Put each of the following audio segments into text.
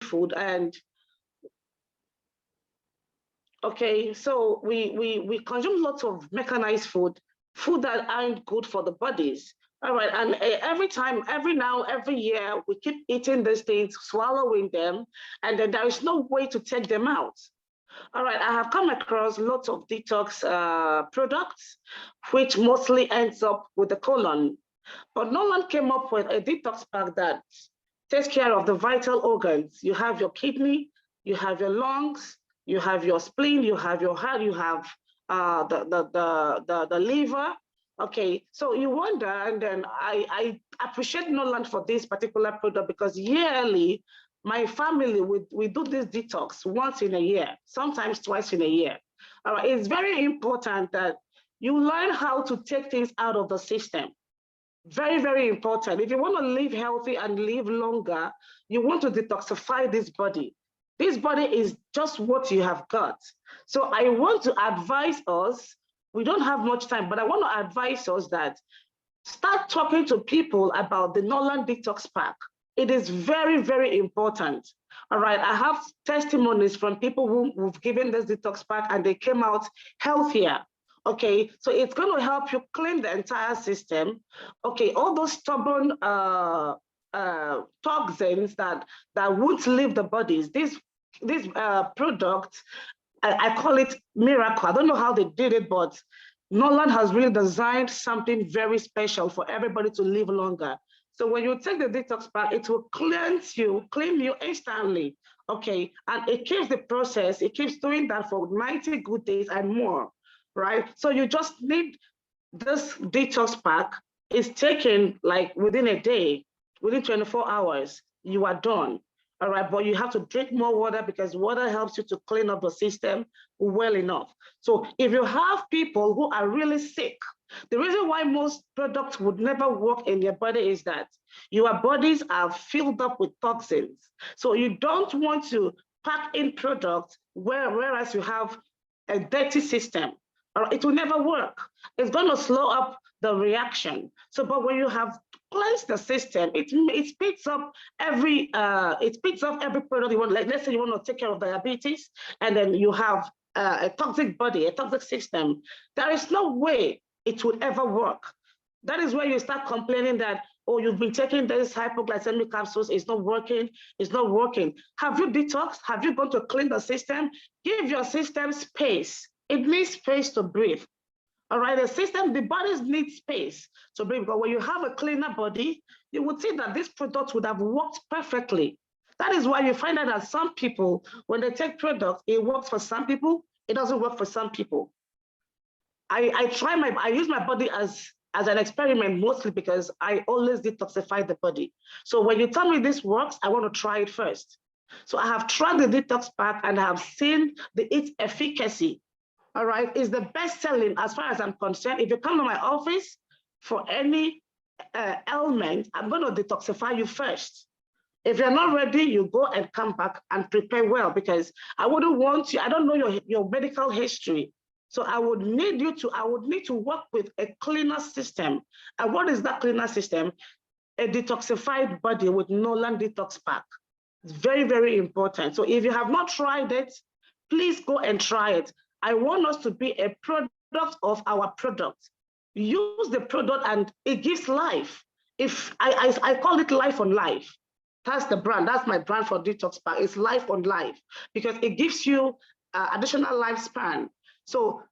food. And okay, so we consume lots of mechanized food that aren't good for the bodies. All right, and every time, every year, we keep eating these things, swallowing them, and then there is no way to take them out. All right, I have come across lots of detox products, which mostly ends up with the colon. But Norland came up with a detox pack that takes care of the vital organs. You have your kidney, you have your lungs, you have your spleen, you have your heart, you have the liver. Okay, so you wonder, and then I appreciate Norland for this particular product because yearly, my family, we do this detox once in a year, sometimes twice in a year. All right, it's very important that you learn how to take things out of the system. Very, very important. If you want to live healthy and live longer, you want to detoxify this body. This body is just what you have got. So I want to advise us, we don't have much time, but I want to advise us that start talking to people about the Norland Detox Pack. It is very, very important. All right, I have testimonies from people who've given this detox pack and they came out healthier. Okay, so it's going to help you clean the entire system. Okay, all those stubborn toxins that won't leave the bodies. This product, I call it miracle. I don't know how they did it, but Norland has really designed something very special for everybody to live longer. So when you take the detox pack, it will clean you instantly. Okay, and it keeps the process. It keeps doing that for 90 good days and more. Right? So you just need this detox pack. It's taken like within a day, within 24 hours, you are done. All right, but you have to drink more water because water helps you to clean up the system well enough. So if you have people who are really sick, the reason why most products would never work in your body is that your bodies are filled up with toxins. So you don't want to pack in products whereas you have a dirty system. It will never work. It's going to slow up the reaction. So, but when you have cleansed the system, it speeds up every product you want. Like, let's say you want to take care of diabetes, and then you have a toxic body, a toxic system. There is no way it will ever work. That is where you start complaining that, oh, you've been taking this hypoglycemic capsules, it's not working, it's not working. Have you detoxed? Have you gone to clean the system? Give your system space. It needs space to breathe. All right, the bodies need space to breathe. But when you have a cleaner body, you would see that this product would have worked perfectly. That is why you find out that some people, when they take products, it works for some people, it doesn't work for some people. I use my body as an experiment mostly because I always detoxify the body. So when you tell me this works, I want to try it first. So I have tried the detox pack and I have seen its efficacy. All right, it's the best selling as far as I'm concerned. If you come to my office for any ailment, I'm going to detoxify you first. If you're not ready, you go and come back and prepare well because I wouldn't want you, I don't know your medical history. So I would need to work with a cleaner system. And what is that cleaner system? A detoxified body with Norland Detox Pack. It's very, very important. So if you have not tried it, please go and try it. I want us to be a product of our product. Use the product and it gives life. If I call it life on life. That's the brand. That's my brand for Detox Pack. It's life on life because it gives you additional lifespan. So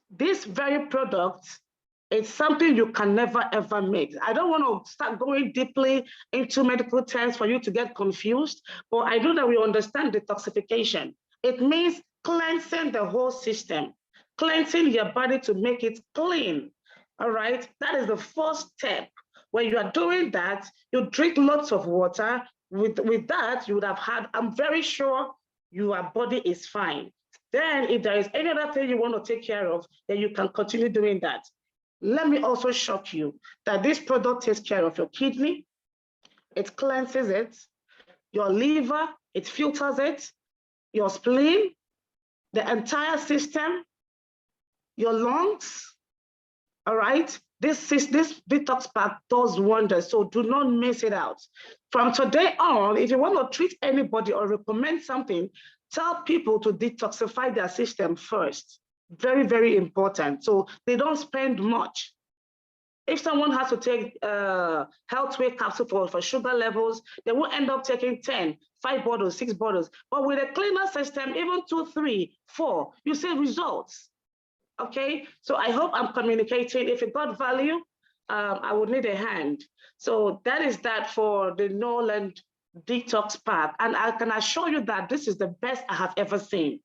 this very product is something you can never ever make. I don't want to start going deeply into medical terms for you to get confused, but I know that we understand detoxification. It means cleansing the whole system, cleansing your body to make it clean. All right, that is the first step. When you are doing that, you drink lots of water. With that, you would have had, I'm very sure your body is fine. Then if there is any other thing you want to take care of, then you can continue doing that. Let me also shock you that this product takes care of your kidney, it cleanses it, your liver, it filters it, your spleen, the entire system, your lungs, all right? This detox pack does wonders, so do not miss it out. From today on, if you want to treat anybody or recommend something, tell people to detoxify their system first. Very, very important. So they don't spend much. If someone has to take health weight capsule for sugar levels, they will end up taking 10, 5 bottles, 6 bottles. But with a cleaner system, even 2, 3, 4, you see results. Okay, so I hope I'm communicating. If it got value, I would need a hand. So that is that for the Norland detox pack. And I can assure you that this is the best I have ever seen.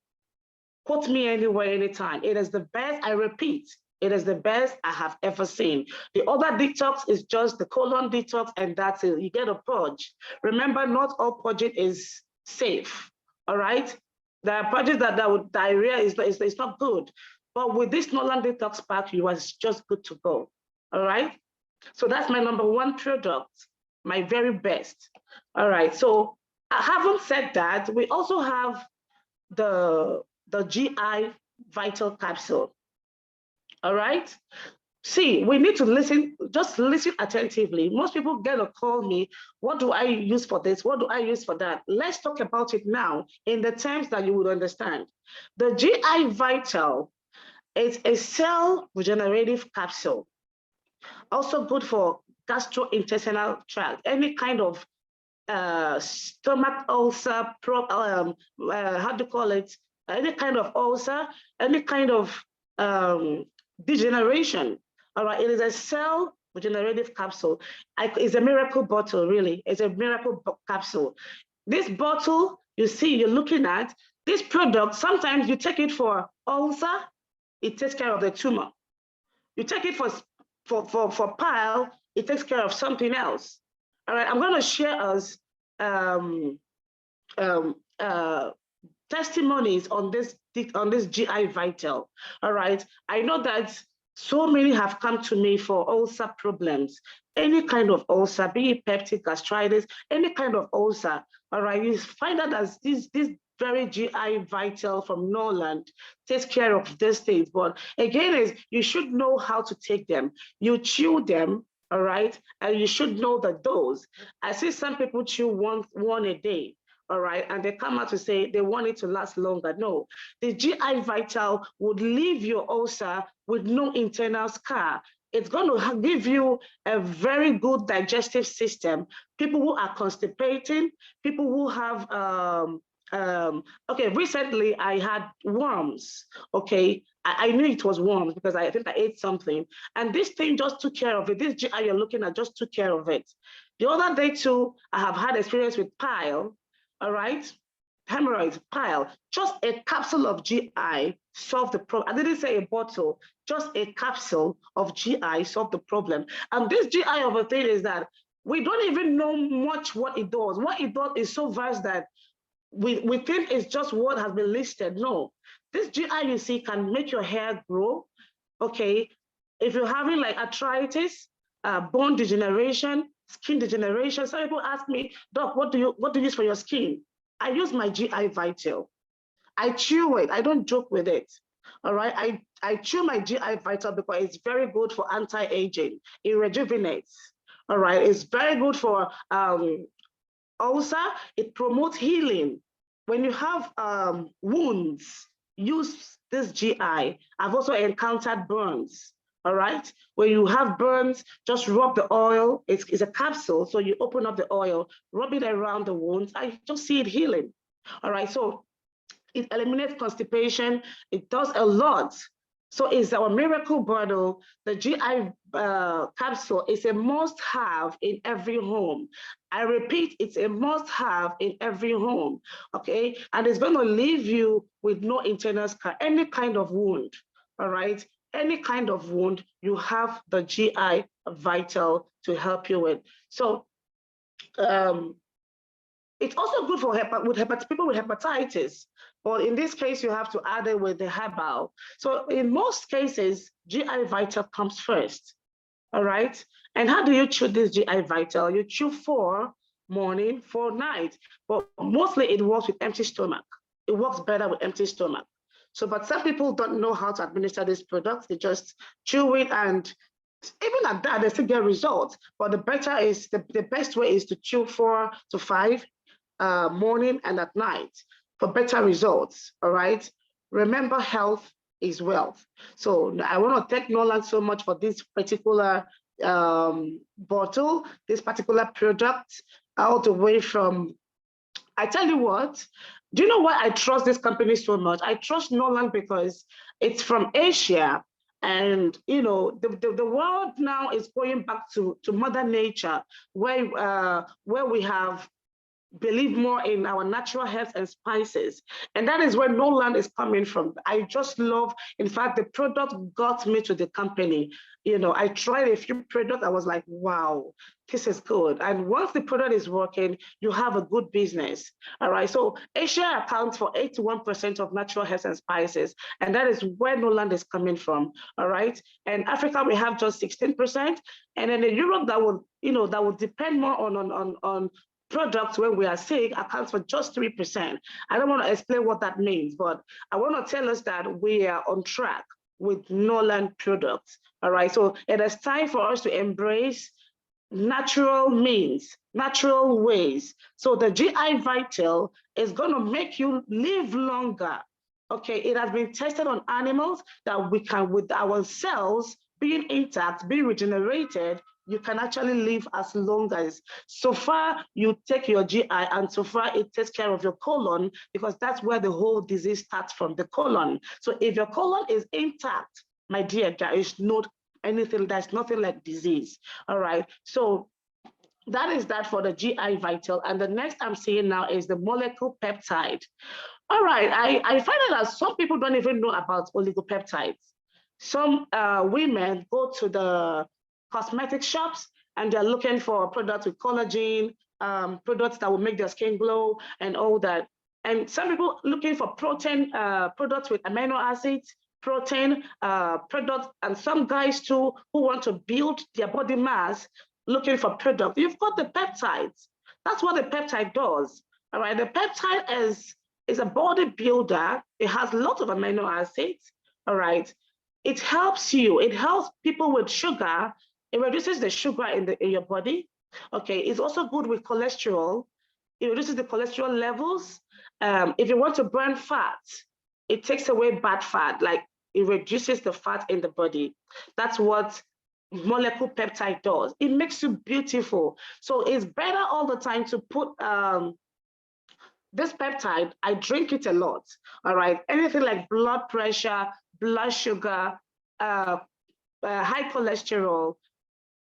Quote me anywhere, anytime. It is the best, I repeat, it is the best I have ever seen. The other detox is just the colon detox, and that's it. You get a purge. Remember, not all purging is safe, all right? There are purges that would diarrhea is not good. But with this Norland detox pack, you are just good to go, all right? So that's my number 1 product, my very best. All right, so having said that, we also have the GI Vital capsule. All right. See, we need to listen, just listen attentively. Most people get a call me, what do I use for this? What do I use for that? Let's talk about it now in the terms that you would understand. The GI Vital is a cell regenerative capsule. Also good for gastrointestinal tract, any kind of stomach ulcer, how do you call it? Any kind of ulcer, any kind of degeneration. All right, it is a cell regenerative capsule. It's a miracle bottle, really. It's a miracle capsule. This bottle, you see, you're looking at, this product, sometimes you take it for ulcer, it takes care of the tumor. You take it for pile, it takes care of something else. All right, I'm going to share us testimonies on this GI Vital. All right, I know that so many have come to me for ulcer problems, any kind of ulcer, be it peptic, gastritis, any kind of ulcer. All right, you find out that this very GI Vital from Norland takes care of these things. But again, is you should know how to take them. You chew them, all right, and you should know the dose. I see some people chew one a day. All right, and they come out to say they want it to last longer. No, the GI Vital would leave your ulcer with no internal scar. It's going to give you a very good digestive system. People who are constipating, people who have, okay, recently I had worms, okay. I knew it was worms because I think I ate something. And this thing just took care of it. This GI you're looking at just took care of it. The other day too, I have had experience with pile. All right, hemorrhoids, pile, just a capsule of GI solved the problem. I didn't say a bottle, just a capsule of GI solved the problem. And this GI of a thing is that we don't even know much what it does. What it does is so vast that we think it's just what has been listed. No, this GI you see can make your hair grow, okay? If you're having like arthritis, bone degeneration, skin degeneration. Some people ask me, Doc, what do you use for your skin? I use my GI Vital. I chew it. I don't joke with it. All right. I chew my GI Vital because it's very good for anti-aging. It rejuvenates. All right. It's very good for ulcer. It promotes healing. When you have wounds, use this GI. I've also encountered burns. All right, when you have burns, just rub the oil. It's a capsule, so you open up the oil, rub it around the wounds. I just see it healing. All right, so it eliminates constipation. It does a lot. So it's our miracle bottle. The GI capsule is a must-have in every home. I repeat, it's a must-have in every home, okay? And it's going to leave you with no internal scar, any kind of wound, all right? Any kind of wound, you have the GI Vital to help you with. So it's also good for people with hepatitis, but in this case, you have to add it with the herbal. So in most cases, GI Vital comes first, all right? And how do you chew this GI Vital? You chew 4 morning, 4 night, but mostly it works with empty stomach. It works better with empty stomach. So, but some people don't know how to administer this product. They just chew it and Even at that, they still get results. But the better is the best way is to chew 4 to 5 morning and at night for better results. All right. Remember, health is wealth. So I want to thank Norland so much for this particular bottle, this particular product, all the way from. I tell you what, do you know why I trust this company so much? I trust Norland because it's from Asia. And the world now is going back to Mother Nature, where we have believe more in our natural herbs and spices. And that is where Norland is coming from. I just love, in fact, the product got me to the company. I tried a few products. I was like, wow, this is good. And once the product is working, you have a good business. All right. So Asia accounts for 81% of natural herbs and spices. And that is where Norland is coming from. All right. And Africa, we have just 16%. And then in Europe, that would depend more on products when we are sick accounts for just 3%. I don't want to explain what that means, but I want to tell us that we are on track with Norland products. All right, so it is time for us to embrace natural means, natural ways. So the GI Vital is going to make you live longer. Okay, it has been tested on animals that we can, with our cells being intact, being regenerated, you can actually live as long as. So far, you take your GI, and so far it takes care of your colon, because that's where the whole disease starts from, the colon. So if your colon is intact, my dear, there is there's nothing like disease. All right. So that is that for the GI Vital. And the next I'm seeing now is the molecule peptide. All right. I find out that some people don't even know about oligopeptides. Some women go to the cosmetic shops and they're looking for products with collagen, products that will make their skin glow and all that. And some people looking for protein products with amino acids, protein products, and some guys too who want to build their body mass looking for products. You've got the peptides. That's what the peptide does. All right, the peptide is a body builder. It has lots of amino acids. All right. It helps you. It helps people with sugar. It reduces the sugar in your body. Okay, it's also good with cholesterol. It reduces the cholesterol levels. If you want to burn fat, it takes away bad fat, like it reduces the fat in the body. That's what molecule peptide does. It makes you beautiful. So it's better all the time to put this peptide. I drink it a lot. All right, anything like blood pressure, blood sugar, high cholesterol,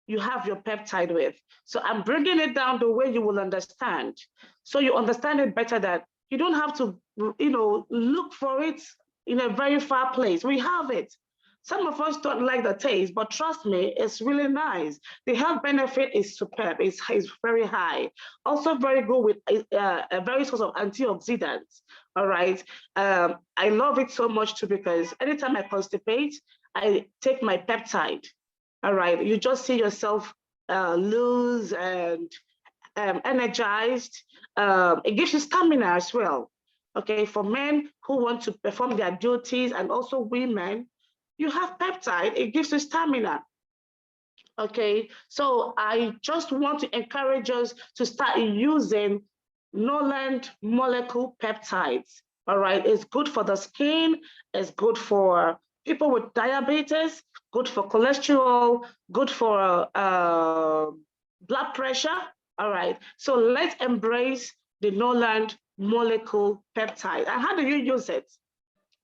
you have your peptide with. So I'm bringing it down the way you will understand. So you understand it better, that you don't have to, look for it in a very far place. We have it. Some of us don't like the taste, but trust me, it's really nice. The health benefit is superb. It's very high. Also very good with a very source of antioxidants. All right. I love it so much too, because anytime I constipate, I take my peptide. All right. You just see yourself loose and energized. It gives you stamina as well. Okay. For men who want to perform their duties, and also women, you have peptide. It gives you stamina. Okay. So I just want to encourage us to start using Norland molecule peptides. All right, it's good for the skin, it's good for people with diabetes, good for cholesterol, good for blood pressure. All right, so let's embrace the Norland molecule peptide. And how do you use it?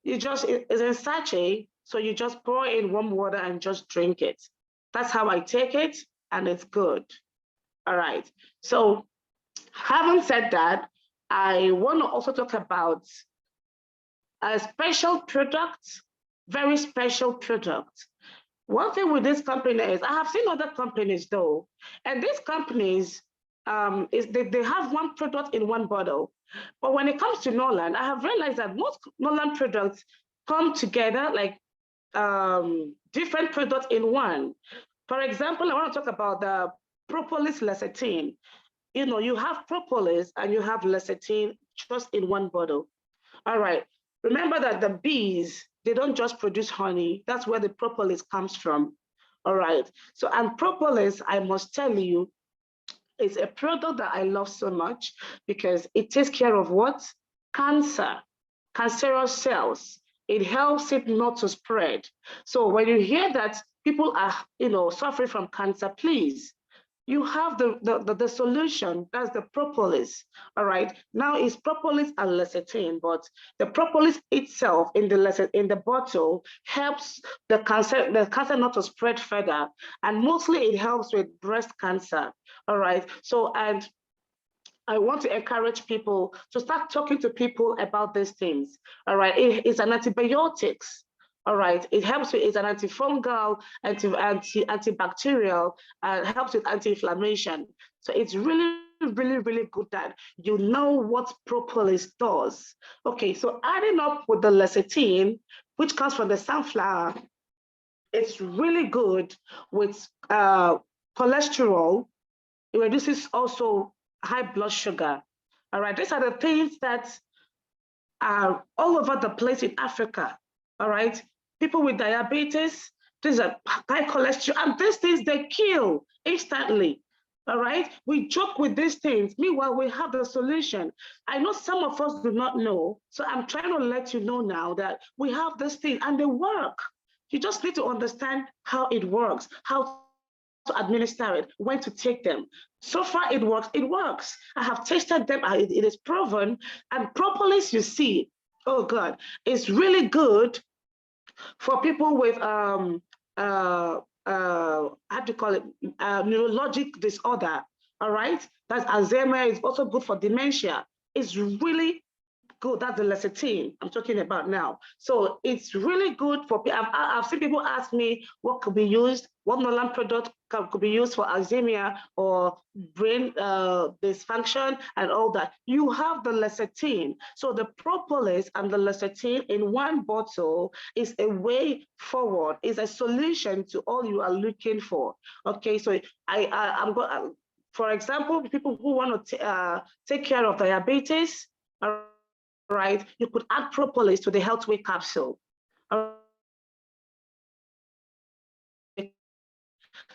It's in sachet, so you just pour in warm water and just drink it. That's how I take it, and it's good. All right, so having said that, I want to also talk about a special product, very special product. One thing with this company is, I have seen other companies though, and these companies, they have one product in one bottle. But when it comes to Norland, I have realized that most Norland products come together like different products in one. For example, I want to talk about the Propolis lecithin. You have Propolis and you have lecithin just in one bottle. All right. Remember that the bees, they don't just produce honey. That's where the Propolis comes from. All right. So, and Propolis, I must tell you, is a product that I love so much because it takes care of what? Cancer, cancerous cells. It helps it not to spread. So when you hear that people are, suffering from cancer, please, you have the solution. That's the propolis. All right. Now it's propolis and lecithin, but the propolis itself in the bottle helps the cancer not to spread further, and mostly it helps with breast cancer. All right. So, and I want to encourage people to start talking to people about these things. All right, it's an antibiotics. All right, it helps with, it's an antifungal, antibacterial, and helps with anti-inflammation. So it's really, really, really good that you know what propolis does. Okay, so adding up with the lecithin, which comes from the sunflower, it's really good with cholesterol. It reduces also high blood sugar. All right, these are the things that are all over the place in Africa. All right, people with diabetes, these are high cholesterol, and these things they kill instantly. All right, we joke with these things. Meanwhile, we have the solution. I know some of us do not know, so I'm trying to let you know now that we have this thing and they work. You just need to understand how it works, how to administer it, when to take them. So far, it works. It works. I have tested them. It is proven. And propolis, you see, oh God, it's really good for people with how do you call it, neurologic disorder. All right, that's Alzheimer. It's also good for dementia. It's really good. That's the lecithin I'm talking about now. So it's really good for people. I've seen people ask me what could be used, what Norland product could be used for Alzheimer or brain dysfunction and all that. You have the lecithin. So the propolis and the lecithin in one bottle is a way forward, is a solution to all you are looking for. Okay, so I'm going. For example, people who want to take care of diabetes, right? You could add propolis to the Healthway capsule.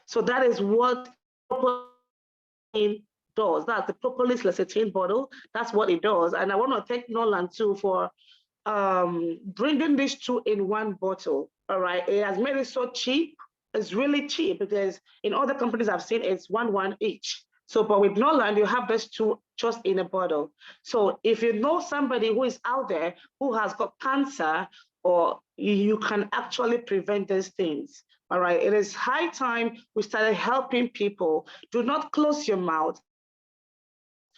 So that is what propolis does. That's the propolis lecithin bottle. That's what it does. And I want to thank Norland too for bringing these two in one bottle. All right, it has made it so cheap. It's really cheap because in other companies I've seen it's one each. So, but with Norland, you have these two just in a bottle. So if you know somebody who is out there who has got cancer, or you can actually prevent these things. All right, it is high time we started helping people. Do not close your mouth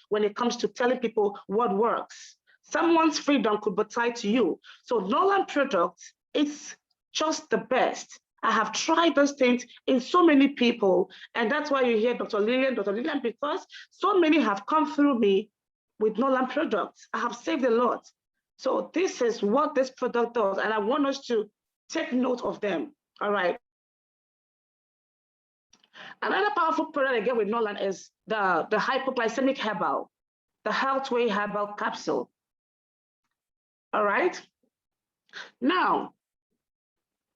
when it comes to telling people what works. Someone's freedom could be tied to you. So Norland products, it's just the best. I have tried those things in so many people, and that's why you hear Dr. Lillian, because so many have come through me with Norland products. I have saved a lot. So this is what this product does, and I want us to take note of them. All right. Another powerful product again with Norland is the hypoglycemic herbal, the Healthway herbal capsule. All right. Now,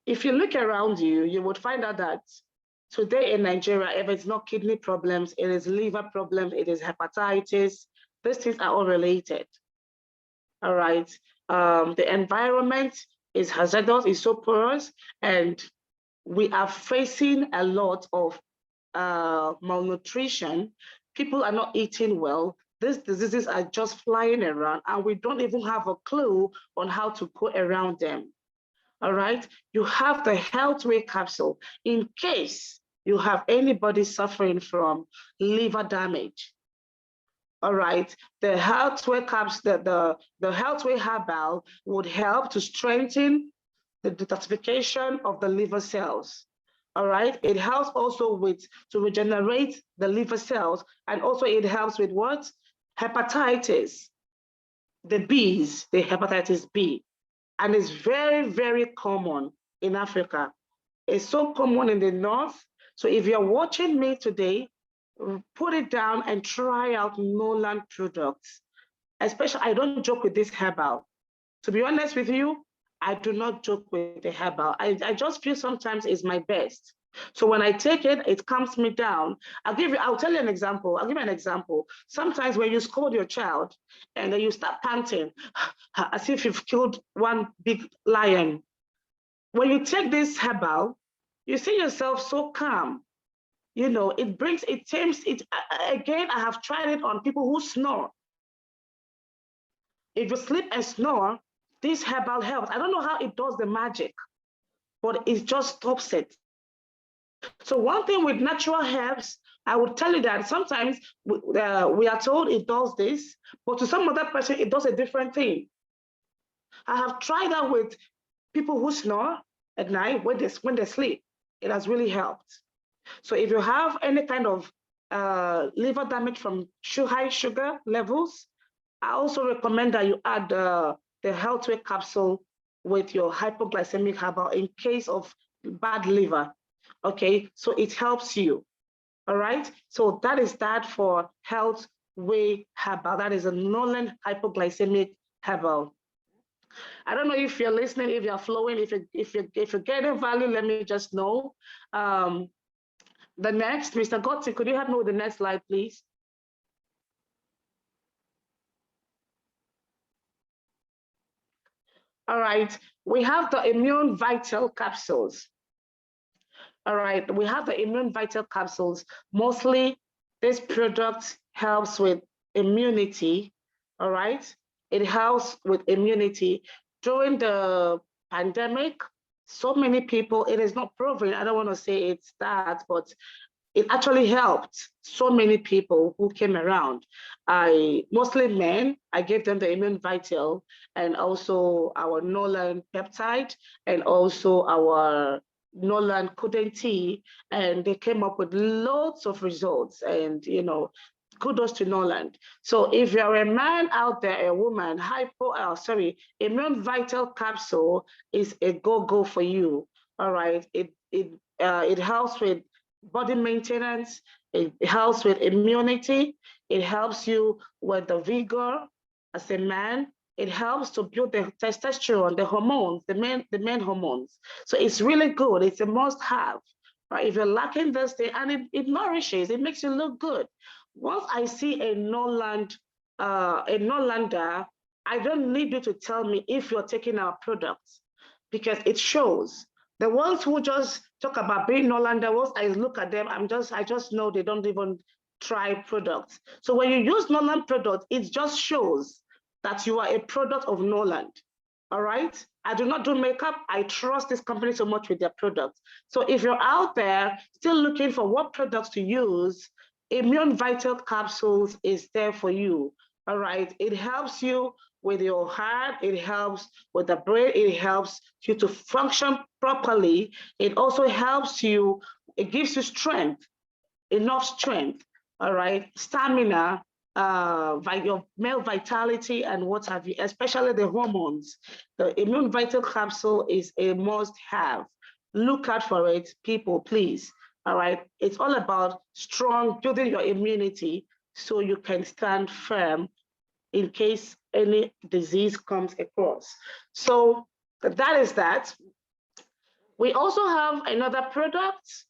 if you look around you, you would find out that today in Nigeria, if it's not kidney problems, it is liver problems, it is hepatitis. These things are all related. All right. The environment is hazardous, is so porous, and we are facing a lot of malnutrition. People are not eating well. These diseases are just flying around, and we don't even have a clue on how to go around them. All right, you have the Healthway capsule in case you have anybody suffering from liver damage. All right, the Healthway capsule, the Healthway herbal would help to strengthen the detoxification of the liver cells. All right, it helps also to regenerate the liver cells, and also it helps with what? Hepatitis, the B's, the hepatitis B. And it's very, very common in Africa. It's so common in the north. So if you're watching me today, put it down and try out Norland products. Especially, I don't joke with this herbal. To be honest with you, I do not joke with the herbal. I just feel sometimes it's my best. So when I take it, it calms me down. I'll tell you an example. I'll give you an example. Sometimes when you scold your child and then you start panting as if you've killed one big lion, when you take this herbal, you see yourself so calm. You know, it tames it. Again, I have tried it on people who snore. If you sleep and snore, this herbal helps. I don't know how it does the magic, but it just stops it. So one thing with natural herbs, I would tell you that sometimes we are told it does this, but to some other person, it does a different thing. I have tried that with people who snore at night when they sleep. It has really helped. So if you have any kind of liver damage from high sugar levels, I also recommend that you add the Healthway capsule with your hypoglycemic herbal in case of bad liver. Okay, so it helps you. All right, so that is that for Healthway herbal. That is a Norland hypoglycemic herbal. I don't know if you're listening, if you're flowing, if you're getting value, let me just know. The next, Mr. Gotti, could you help me with the next slide, please? All right, we have the Immune Vital capsules. All right, we have the Immune Vital capsules. Mostly, this product helps with immunity. All right, it helps with immunity. During the pandemic, so many people, it is not proven, I don't want to say it's that, but it actually helped so many people who came around. Mostly men, I gave them the Immune Vital and also our Norland peptide and also our Norland couldn't tea, and they came up with loads of results. And kudos to Norland. So if you're a man out there, a woman, Immune Vital capsule is a go for you. All right, it helps with body maintenance, it helps with immunity, it helps you with the vigor as a man, it helps to build the testosterone, the hormones, the men hormones. So it's really good, it's a must have, right? If you're lacking this thing, and it nourishes, it makes you look good. Once I see a Norlander, I don't need you to tell me if you're taking our products, because it shows. The ones who just talk about being Norlander, once I look at them, I just know they don't even try products. So when you use Norland products, it just shows that you are a product of Norland. All right? I do not do makeup. I trust this company so much with their products. So if you're out there still looking for what products to use, Immune Vital capsules is there for you. All right? It helps you with your heart, it helps with the brain, it helps you to function properly. It also helps you, it gives you strength, enough strength, all right, stamina, your male vitality and what have you, especially the hormones. The Immune Vital capsule is a must have. Look out for it, people, please. All right, it's all about building your immunity so you can stand firm in case any disease comes across. So that is that. We also have another product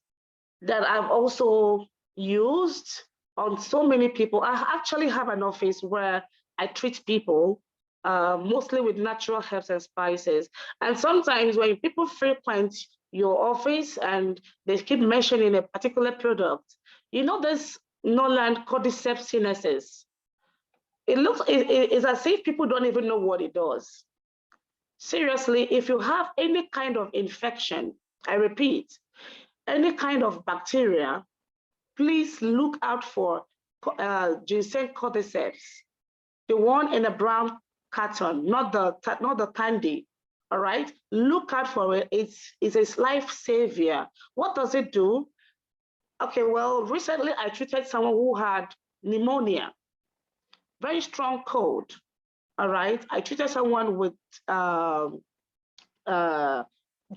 that I've also used on so many people. I actually have an office where I treat people mostly with natural herbs and spices. And sometimes when people frequent your office and they keep mentioning a particular product, this Norland Cordyceps sinuses. It's as if people don't even know what it does. Seriously, if you have any kind of infection, I repeat, any kind of bacteria, please look out for Ginseng cordyceps, the one in a brown carton, not the candy. All right, look out for it. It's a life savior. What does it do? Okay, well, recently I treated someone who had pneumonia, very strong cold. All right, I treated someone with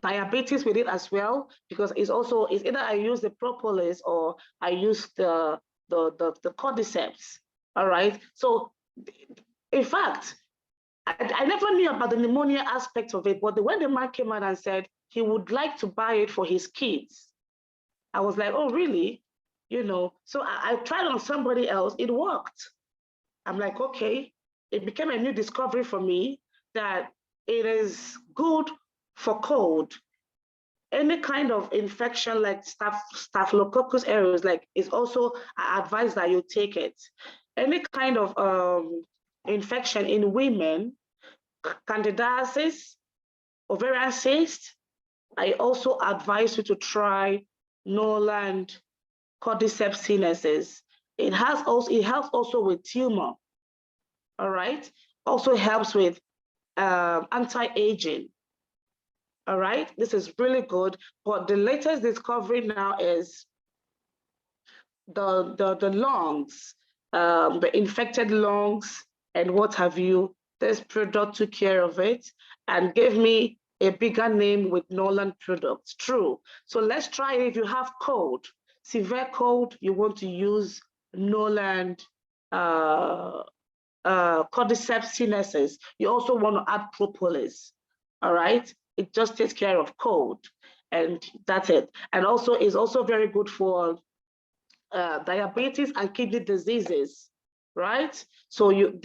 diabetes with it as well, because it's either I use the Propolis or I use the cordyceps. All right, so in fact, I never knew about the pneumonia aspect of it, but when the man came out and said he would like to buy it for his kids, I was like, oh, really? So I tried on somebody else, it worked. I'm like, okay, it became a new discovery for me that it is good for cold. Any kind of infection like staphylococcus aureus, like is also, I advise that you take it. Any kind of infection in women, candidiasis, ovarian cyst, I also advise you to try Norland Cordyceps sinuses. It helps also with tumor. All right. Also helps with anti-aging. All right. This is really good. But the latest discovery now is the lungs, the infected lungs, and what have you. This product took care of it and gave me a bigger name with Norland products. True. So let's try it. If you have cold, severe cold, you want to use Norland cordyceps sinuses. You also want to add propolis. All right. It just takes care of cold, and that's it. And also is also very good for diabetes and kidney diseases, right? So you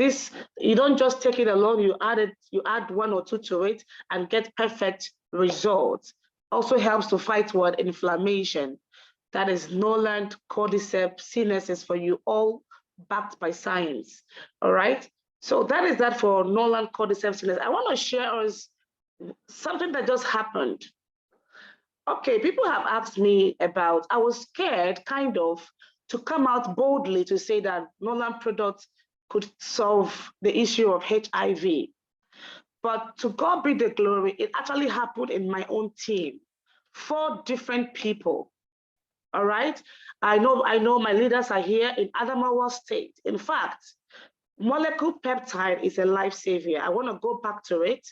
don't just take it alone, you add one or two to it and get perfect results. Also helps to fight what? Inflammation. That is Norland Cordyceps sinuses for you, all backed by science. All right. So that is that for Norland Cordyceps sinuses. I want to share us something that just happened. Okay, people have asked me about, I was scared kind of to come out boldly to say that Norland products could solve the issue of HIV. But to God be the glory, it actually happened in my own team. 4 different people. All right. I know my leaders are here in Adamawa State. In fact, molecule peptide is a life savior. I want to go back to it.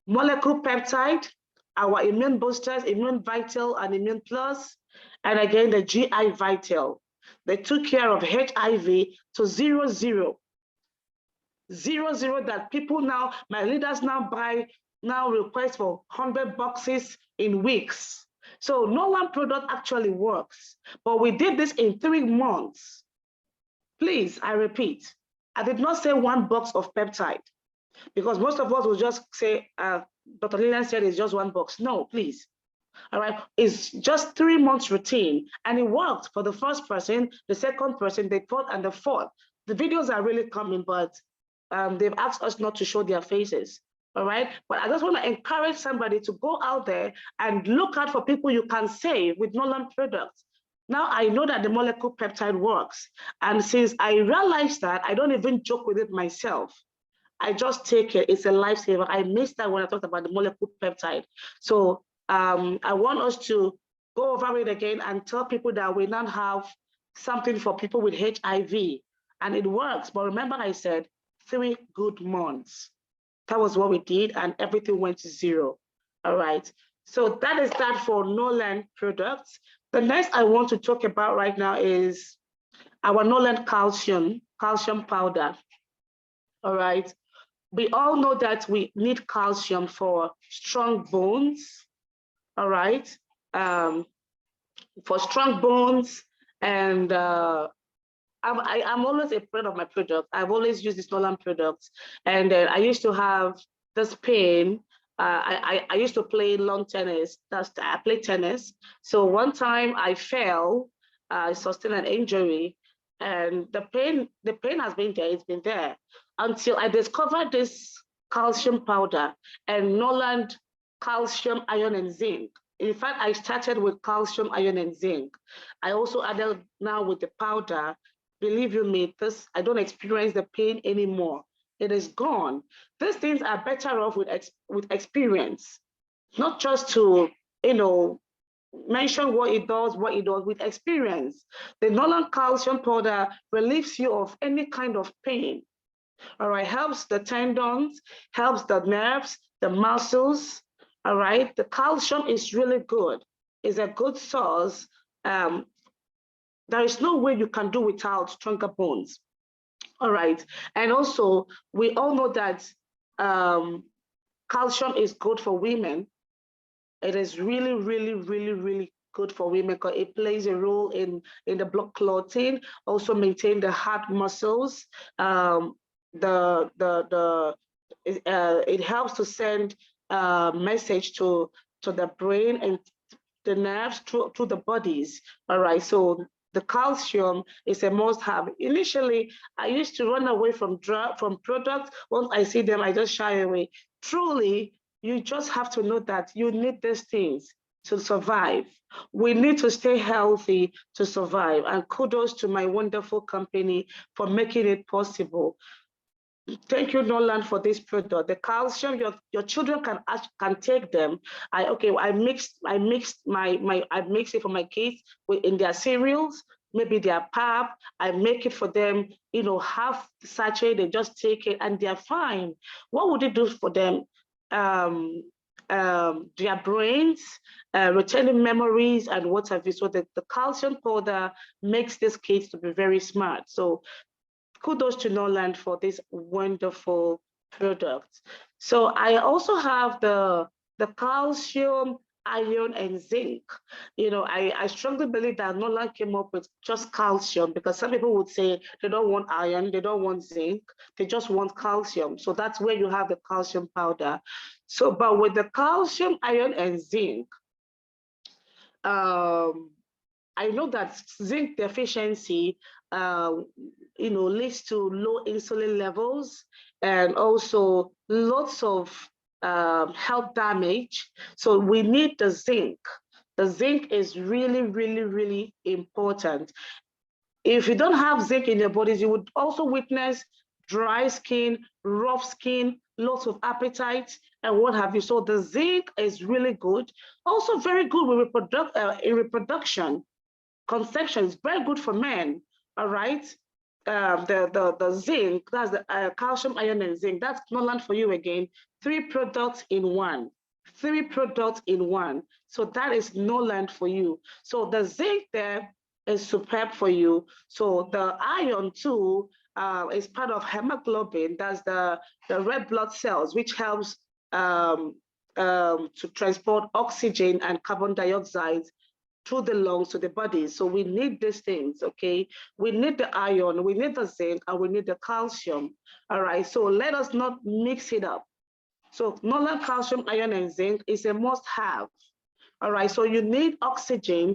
Molecule peptide, our immune boosters, immune vital and immune plus, and again the GI vital. They took care of HIV to 0-0. 0-0 that people now, my leaders now request for 100 boxes in weeks. So no one product actually works, but we did this in 3 months. Please, I repeat, I did not say 1 box of peptide, because most of us will just say, Dr. Lillian said it's just 1 box. No, please. All right, it's just 3 months routine, and it worked for the first person, the second person, the third, and the fourth. The videos are really coming, but they've asked us not to show their faces. All right, but I just want to encourage somebody to go out there and look out for people you can save with Norland products. Now I know that the molecule peptide works, and since I realized that, I don't even joke with it myself. I just take it. It's a lifesaver. I missed that when I talked about the molecule peptide. So I want us to go over it again and tell people that we now have something for people with HIV, and it works. But remember, I said 3 good months. That was what we did, and everything went to 0. All right. So that is that for Norland products. The next I want to talk about right now is our Norland calcium powder. All right. We all know that we need calcium for strong bones. All right. For strong bones, and I'm always a friend of my product. I've always used this Norland products, and I used to have this pain. I used to play lawn tennis. I played tennis. So one time I fell, I sustained an injury, and the pain has been there. It's been there until I discovered this calcium powder and Norland calcium, iron, and zinc. In fact, I started with calcium, iron, and zinc. I also added now with the powder. Believe you me, I don't experience the pain anymore. It is gone. These things are better off with experience, not just to, mention what it does with experience. The Norland calcium powder relieves you of any kind of pain. All right, helps the tendons, helps the nerves, the muscles. All right, the calcium is really good. It's a good source. There is no way you can do without stronger bones. All right, and also we all know that calcium is good for women. It is really, really, really, really good for women because it plays a role in the blood clotting, also maintain the heart muscles. It helps to send a message to the brain and the nerves through the bodies. All right, so the calcium is a must-have. Initially, I used to run away from products. Once I see them, I just shy away. Truly, you just have to know that you need these things to survive. We need to stay healthy to survive. And kudos to my wonderful company for making it possible. Thank you, Norland, for this product. The calcium, your children can take them. I mixed it for my kids in their cereals, maybe their pap. I make it for them, half sachet. They just take it and they're fine. What would it do for them? Their brains, retaining memories and what have you. So the calcium powder makes these kids to be very smart. So kudos to Norland for this wonderful product. So I also have the calcium, iron, and zinc. I strongly believe that Norland came up with just calcium because some people would say they don't want iron, they don't want zinc, they just want calcium. So that's where you have the calcium powder. So, but with the calcium, iron, and zinc, I know that zinc deficiency, leads to low insulin levels and also lots of health damage. So we need the zinc. The zinc is really, really, really important. If you don't have zinc in your bodies, you would also witness dry skin, rough skin, lots of appetite, and what have you. So the zinc is really good. Also very good with reproduction. Conception is very good for men, all right? The zinc, that's the calcium, iron, and zinc. That's Norland for you again. 3 products in one. 3 products in one. So that is Norland for you. So the zinc there is superb for you. So the iron too is part of hemoglobin. That's the red blood cells, which helps to transport oxygen and carbon dioxide through the lungs to the body. So we need these things, okay? We need the iron, we need the zinc, and we need the calcium. All right, so let us not mix it up. So Norland calcium, iron, and zinc is a must-have. All right, so you need oxygen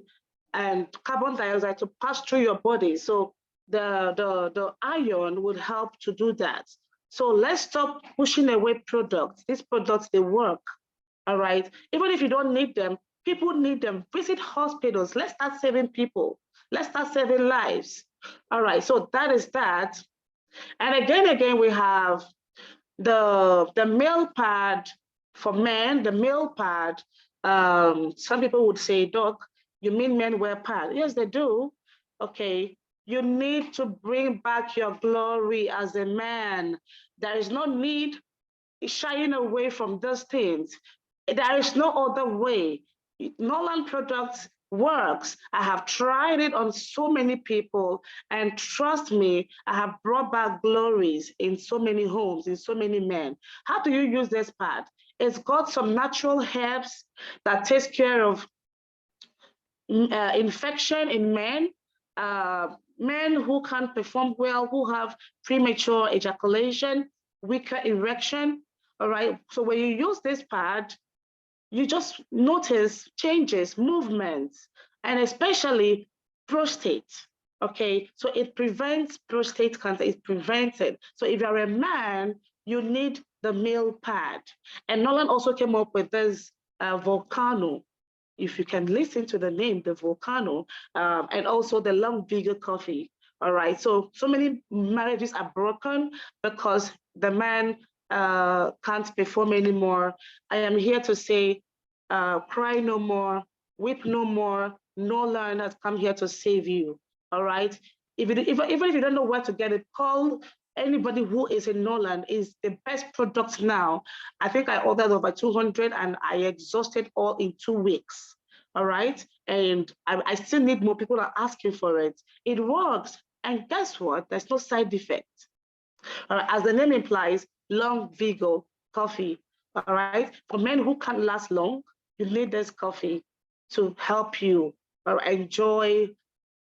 and carbon dioxide to pass through your body. So the iron would help to do that. So let's stop pushing away products. These products, they work, all right? Even if you don't need them, people need them. Visit hospitals. Let's start saving people. Let's start saving lives. All right, so that is that. And again, we have the meal pad for men, the meal pad. Some people would say, Doc, you mean men wear pad? Yes, they do. Okay, you need to bring back your glory as a man. There is no need shying away from those things. There is no other way. Norland products works. I have tried it on so many people, and trust me, I have brought back glories in so many homes, in so many men. How do you use this pad? It's got some natural herbs that takes care of infection in men, men who can't perform well, who have premature ejaculation, weaker erection. All right, so when you use this pad, you just notice changes, movements, and especially prostate, okay? So it prevents prostate cancer, it prevents it. So if you're a man, you need the meal pad. And Norland also came up with this Volcano, if you can listen to the name, the Volcano, and also the long vigor coffee, all right? So many marriages are broken because the man can't perform anymore. I am here to say, cry no more, weep no more. Norland has come here to save you. All right. Even if you don't know where to get it, call anybody who is in Norland. Is the best product now. I think I ordered over 200 and I exhausted all in 2 weeks. All right. And I still need more. People are asking for it. It works. And guess what? There's no side effect. As the name implies, long vigor coffee. All right. For men who can't last long, you need this coffee. to help you or enjoy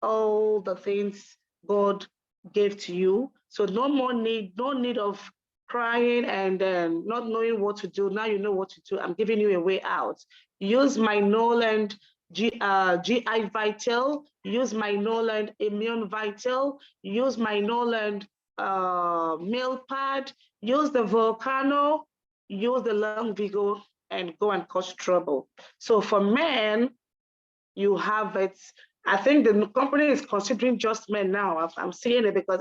all the things God gave to you. So no need of crying and not knowing what to do. Now you know what to do. I'm giving you a way out. Use my Norland GI Vital, use my Norland Immune Vital, use my Norland Meal Pad, use the Volcano, use the Lung Vigo, and go and cause trouble. So for men, you have it. I think the company is considering just men now. I'm seeing it because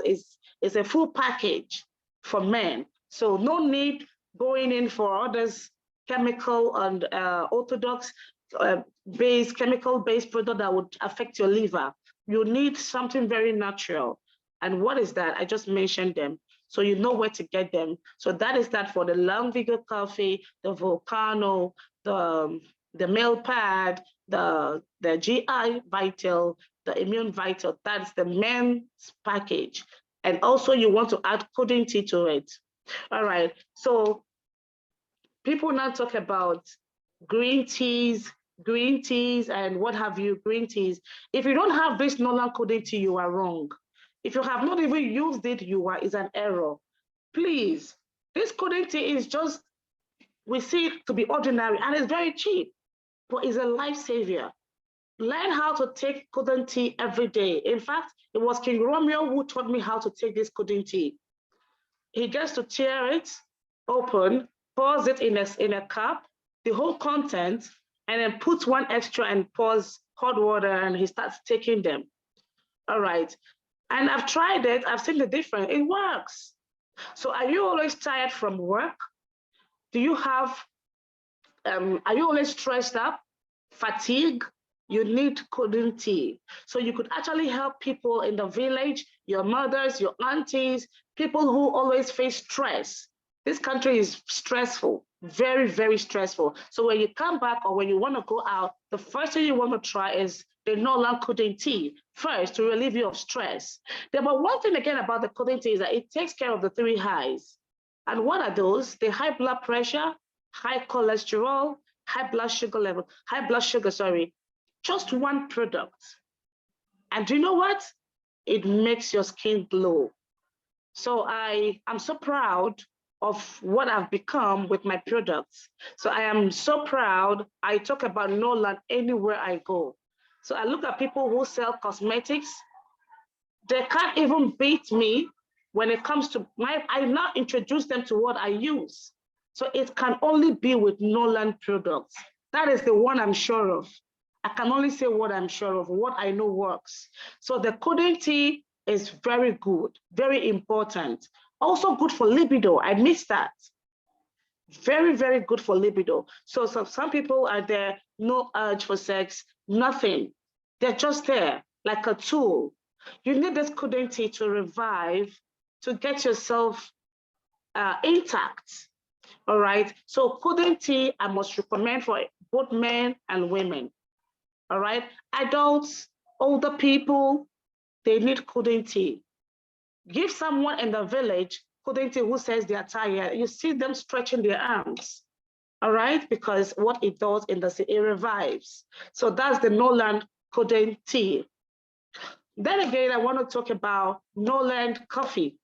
it's a full package for men. So no need going in for others chemical and orthodox chemical-based product that would affect your liver. You need something very natural. And what is that? I just mentioned them. So you know where to get them. So that is that for the Lung Vigor Coffee, the Volcano, the Meal Pad, the GI Vital, the Immune Vital. That's the men's package. And also you want to add codeine tea to it. All right. So people now talk about green teas and what have you, green teas. If you don't have this Norland codeine tea, you are wrong. If you have not even used it, is an error. Please, this codeine tea is just, we see it to be ordinary and it's very cheap, but it's a life savior. Learn how to take codeine tea every day. In fact, it was King Romeo who taught me how to take this codeine tea. He gets to tear it open, pours it in a cup, the whole content, and then puts one extra and pours hot water, and he starts taking them. All right. And I've tried it. I've seen the difference. It works. So are you always tired from work? Do you have, are you always stressed up, fatigue? You need codeine tea. So you could actually help people in the village, your mothers, your aunties, people who always face stress. This country is stressful, very, very stressful. So when you come back or when you want to go out, the first thing you want to try is the Norland codeine tea first to relieve you of stress. But one thing again about the codeine tea is that it takes care of the 3 highs. And what are those? The high blood pressure, high cholesterol, high blood sugar, sorry. Just one product. And do you know what? It makes your skin glow. So I am so proud of what I've become with my products. So I am so proud. I talk about Norland anywhere I go. So I look at people who sell cosmetics. They can't even beat me when it comes to I now introduce them to what I use. So it can only be with Norland products. That is the one I'm sure of. I can only say what I'm sure of, what I know works. So the codeine tea is very good, very important. Also good for libido. I missed that. Very, very good for libido. So some people are there, no urge for sex, nothing. They're just there, like a tool. You need this codeine tea to revive, to get yourself intact. All right. So codeine tea, I must recommend for both men and women. All right. Adults, older people, they need codeine tea. Give someone in the village codeine tea who says they are tired. You see them stretching their arms. All right. Because what it does in the sea, it revives. So that's the Norland codeine tea. Then again, I want to talk about Norland coffee,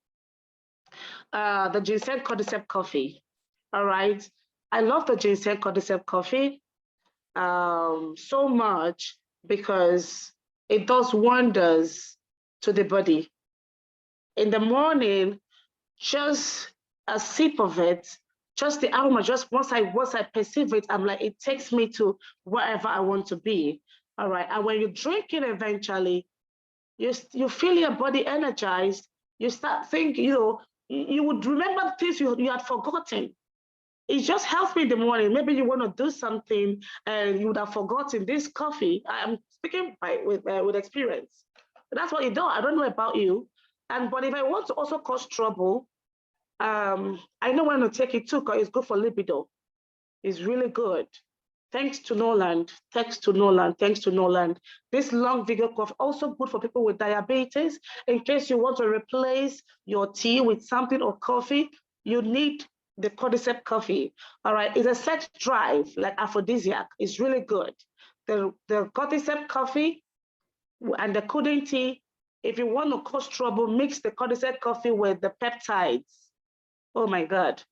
the Ginseng Cordycep coffee. All right. I love the Ginseng Cordycep coffee so much because it does wonders to the body. In the morning, just a sip of it, just the aroma, just once I perceive it, I'm like, it takes me to wherever I want to be. All right. And when you drink it eventually, you feel your body energized. You start thinking, you would remember things you had forgotten. It just helps me in the morning. Maybe you want to do something and you would have forgotten this coffee. I'm speaking with experience. That's what you do. I don't know about you. But if I want to also cause trouble, I know when to take it too because it's good for libido. It's really good. Thanks to Norland, thanks to Norland, thanks to Norland. This long vigor coffee, also good for people with diabetes. In case you want to replace your tea with something or coffee, you need the Cordycep coffee. All right, it's a sex drive, like aphrodisiac. It's really good. the Cordycep coffee and the Couldn't tea. If you want to cause trouble, mix the Cordycep coffee with the peptides. Oh my God.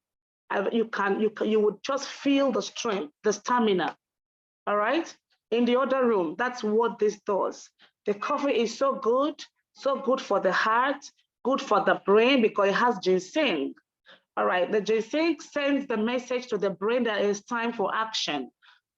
You would just feel the strength, the stamina. All right. In the other room, that's what this does. The coffee is so good for the heart, good for the brain because it has ginseng. All right. The ginseng sends the message to the brain that it's time for action.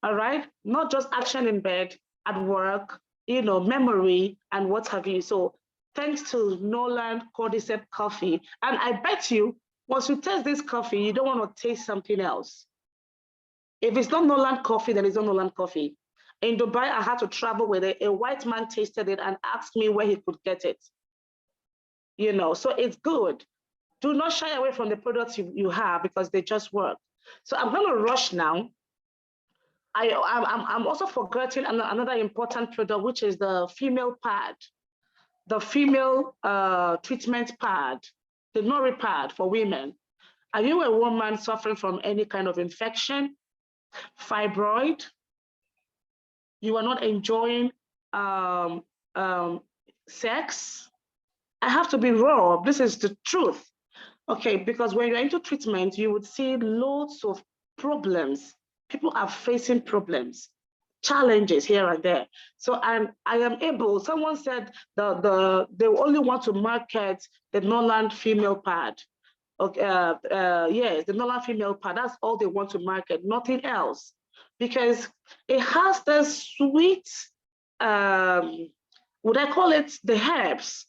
All right. Not just action in bed, at work, memory and what have you. So thanks to Norland Cordycep coffee. And I bet you, once you taste this coffee, you don't want to taste something else. If it's not Norland coffee, then it's not Norland coffee. In Dubai, I had to travel with it. A white man tasted it and asked me where he could get it. So it's good. Do not shy away from the products you have because they just work. So I'm going to rush now. I'm also forgetting another important product, which is the female pad, the female treatment pad, the Nori pad for women. Are you a woman suffering from any kind of infection, fibroid? You are not enjoying sex? I have to be raw. This is the truth. Okay, because when you're into treatment, you would see loads of problems. People are facing problems, challenges here and there. So I am able, someone said they only want to market the Norland female pad. Okay, yes, the Norland female pad, that's all they want to market, nothing else. Because it has the sweet, would I call it the herbs?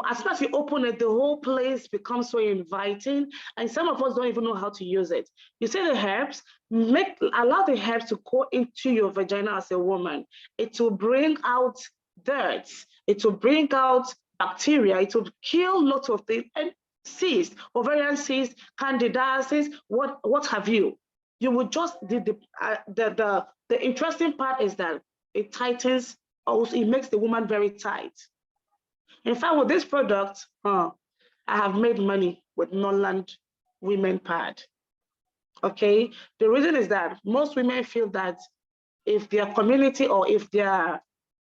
As soon as you open it, the whole place becomes so inviting, and some of us don't even know how to use it. You say the herbs, allow the herbs to go into your vagina as a woman. It will bring out dirt. It will bring out bacteria. It will kill lots of things, and cysts, ovarian cysts, candidiasis, what have you. You would just, the interesting part is that it tightens, also it makes the woman very tight. In fact, with this product, I have made money with Norland Women Pad. Okay, the reason is that most women feel that if their community or if their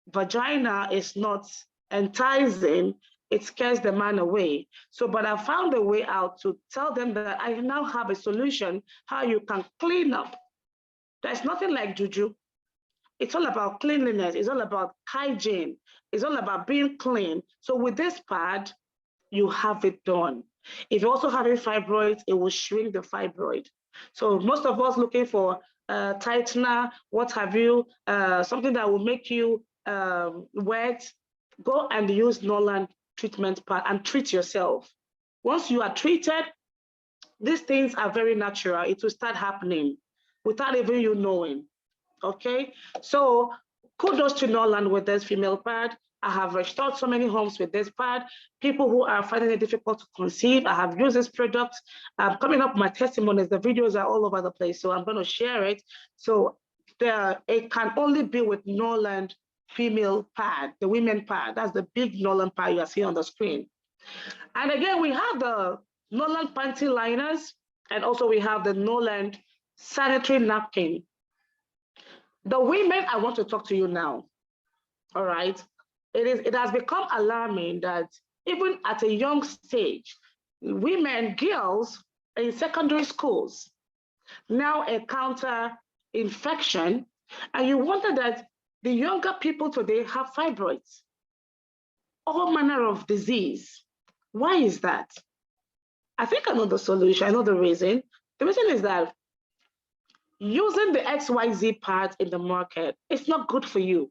vagina is not enticing, it scares the man away. So, but I found a way out to tell them that I now have a solution how you can clean up. There's nothing like juju. It's all about cleanliness. It's all about hygiene. It's all about being clean. So with this pad, you have it done. If you're also having fibroids, it will shrink the fibroid. So most of us looking for tightener, what have you, something that will make you wet, go and use Norland treatment pad and treat yourself. Once you are treated, these things are very natural. It will start happening without even you knowing. Okay, so kudos to Norland with this female pad. I have restored so many homes with this pad. People who are finding it difficult to conceive, I have used this product. Coming up with my testimonies, the videos are all over the place, so I'm going to share it. So it can only be with Norland female pad, the women pad. That's the big Norland pad you are seeing on the screen. And again, we have the Norland panty liners, and also we have the Norland sanitary napkin. The women, I want to talk to you now, all right? It has become alarming that even at a young stage, women, girls in secondary schools now encounter infection, and you wonder that the younger people today have fibroids, all manner of disease. Why is that? I think I know the solution, I know the reason. The reason is that using the XYZ part in the market, it's not good for you.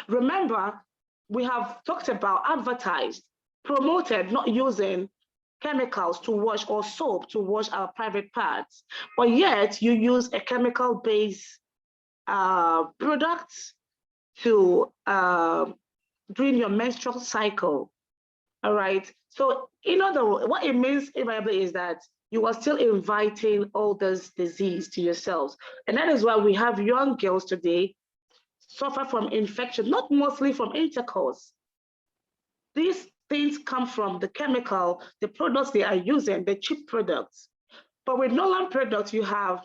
Remember, we have talked about advertised, promoted not using chemicals to wash or soap to wash our private parts, but yet you use a chemical-based product to during your menstrual cycle. All right. So in other words, what it means invariably is that you are still inviting all this disease to yourselves. And that is why we have young girls today suffer from infection, not mostly from intercourse. These things come from the chemical, the products they are using, the cheap products. But with Norland products, you have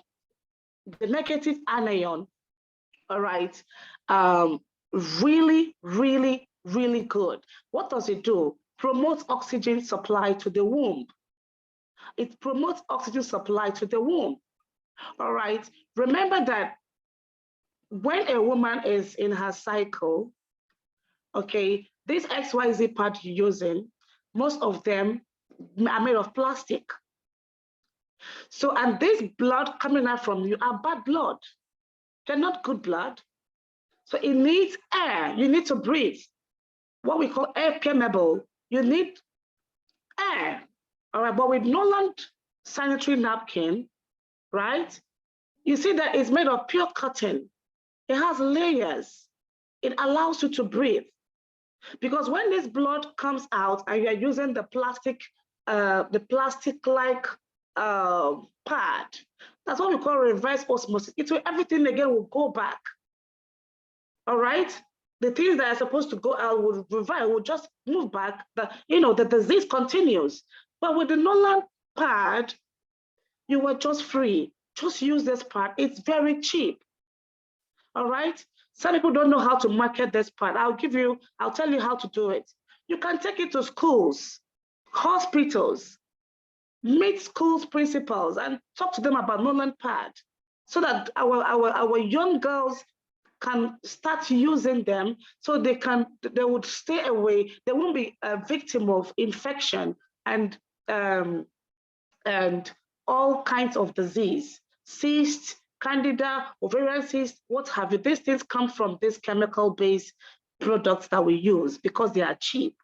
the negative anion, all right, really, really, really good. What does it do? Promotes oxygen supply to the womb. It promotes oxygen supply to the womb. All right. Remember that when a woman is in her cycle, okay, this XYZ pad you're using, most of them are made of plastic. So, and this blood coming out from you are bad blood. They're not good blood. So it needs air. You need to breathe. What we call air permeable. You need air. All right, but with Norland sanitary napkin, right? You see that it's made of pure cotton. It has layers. It allows you to breathe. Because when this blood comes out and you're using the plastic-like pad, that's what we call reverse osmosis. Everything again will go back. All right? The things that are supposed to go out will revive, will just move back. The disease continues. But with the Norland pad, you were just free. Just use this pad. It's very cheap. All right? Some people don't know how to market this pad. I'll tell you how to do it. You can take it to schools, hospitals, meet schools principals and talk to them about Norland pad so that our young girls can start using them so they would stay away. They won't be a victim of infection and all kinds of disease, cysts, candida, ovarian cysts, what have you. These things come from these chemical-based products that we use because they are cheap.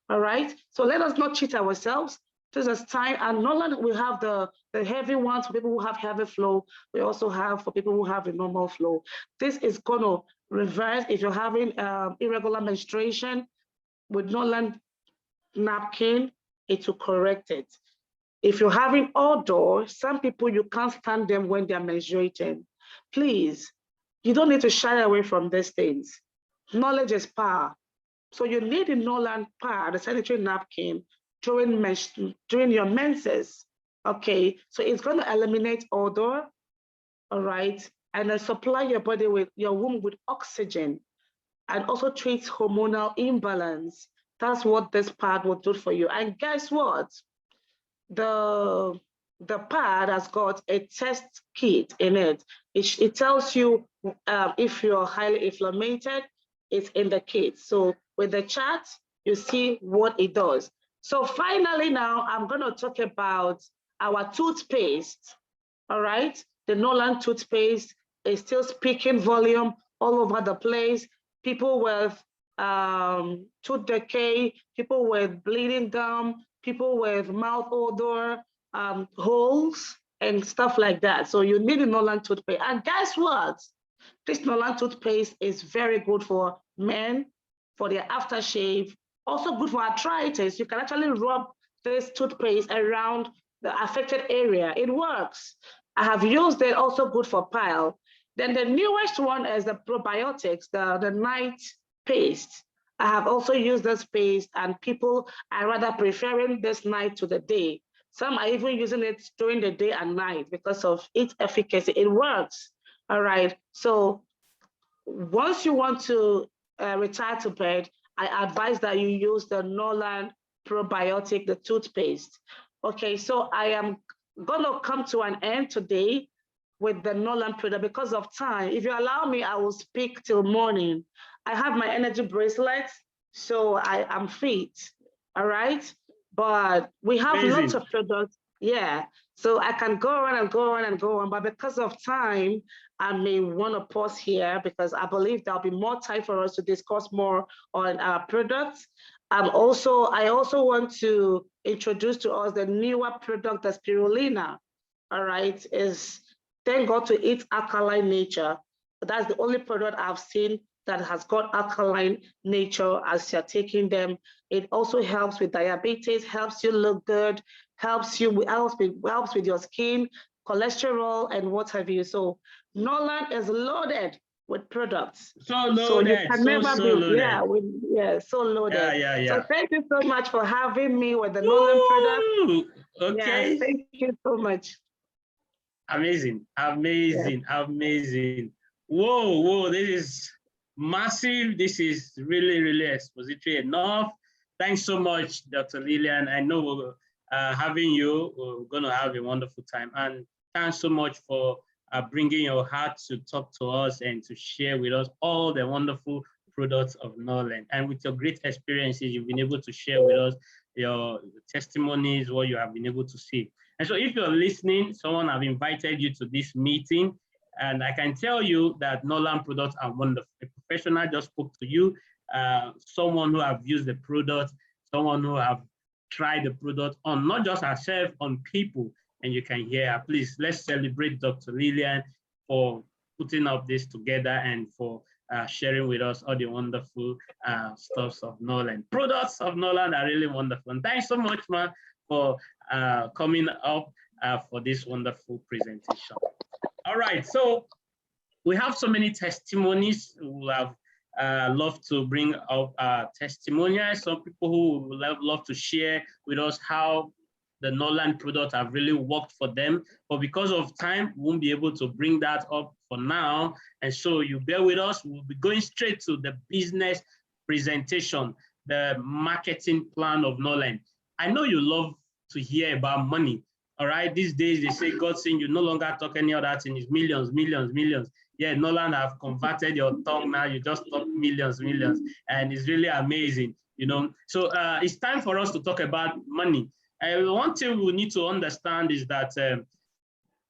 All right. So let us not cheat ourselves. This is time. And Norland, we have the heavy ones for people who have heavy flow. We also have for people who have a normal flow. This is going to reverse if you're having irregular menstruation with Norland napkin, it will correct it. If you're having odor, some people, you can't stand them when they're menstruating. Please, you don't need to shy away from these things. Knowledge is power. So you need a Norland pad, a sanitary napkin, during your menses, okay? So it's going to eliminate odor, all right? And then supply your womb with oxygen and also treats hormonal imbalance. That's what this pad will do for you. And guess what? The pad has got a test kit in it. It tells you if you're highly inflamed, it's in the kit. So with the chart, you see what it does. So finally now, I'm going to talk about our toothpaste, all right? The Norland toothpaste is still speaking volume all over the place. People with tooth decay, people with bleeding gum, people with mouth odor, holes, and stuff like that. So you need a Norland toothpaste. And guess what? This Norland toothpaste is very good for men, for their aftershave, also good for arthritis. You can actually rub this toothpaste around the affected area. It works. I have used it, also good for pile. Then the newest one is the probiotics, the night paste. I have also used this paste, and people are rather preferring this night to the day. Some are even using it during the day and night because of its efficacy. It works. All right. So once you want to retire to bed, I advise that you use the Norland probiotic, the toothpaste. Okay, so I am going to come to an end today with the Norland product because of time. If you allow me, I will speak till morning. I have my energy bracelets, so I am fit, all right? But we have lots of products, yeah. So I can go on and go on and go on, but because of time, I may want to pause here because I believe there'll be more time for us to discuss more on our products. I also want to introduce to us the newer product, the spirulina. All right, is thank God to its alkaline nature. That's the only product I've seen that has got alkaline nature as you're taking them. It also helps with diabetes, helps you look good, helps with your skin, cholesterol, and what have you. So Norland is loaded with products. So loaded, so you can never be, loaded. So loaded. Yeah. So thank you so much for having me with the Norland product. Okay. Thank you so much. Amazing. Whoa, this is massive. This is really, really expository enough. Thanks so much, Dr. Lillian. I know having you, we're going to have a wonderful time. And thanks so much for bringing your heart to talk to us and to share with us all the wonderful products of Norland. And with your great experiences, you've been able to share with us your testimonies, what you have been able to see. And so if you're listening, someone have invited you to this meeting, and I can tell you that Norland products are wonderful. A professional just spoke to you, someone who have used the product, someone who have tried the product on not just herself, on people, and you can hear her. Please, let's celebrate Dr. Lillian for putting up this together and for sharing with us all the wonderful stuffs of Norland. Products of Norland are really wonderful. And thanks so much, man, for coming up for this wonderful presentation. All right, so we have so many testimonies. We have love to bring up testimonials. Some people who would love to share with us how the Norland products have really worked for them. But because of time, we won't be able to bring that up for now. And so you bear with us. We'll be going straight to the business presentation, the marketing plan of Norland. I know you love to hear about money. All right, these days they say, God saying you no longer talk any other thing, it's millions, millions, millions. Yeah, Norland have converted your tongue now, you just talk millions, millions, and it's really amazing, you know. So it's time for us to talk about money. One thing we need to understand is that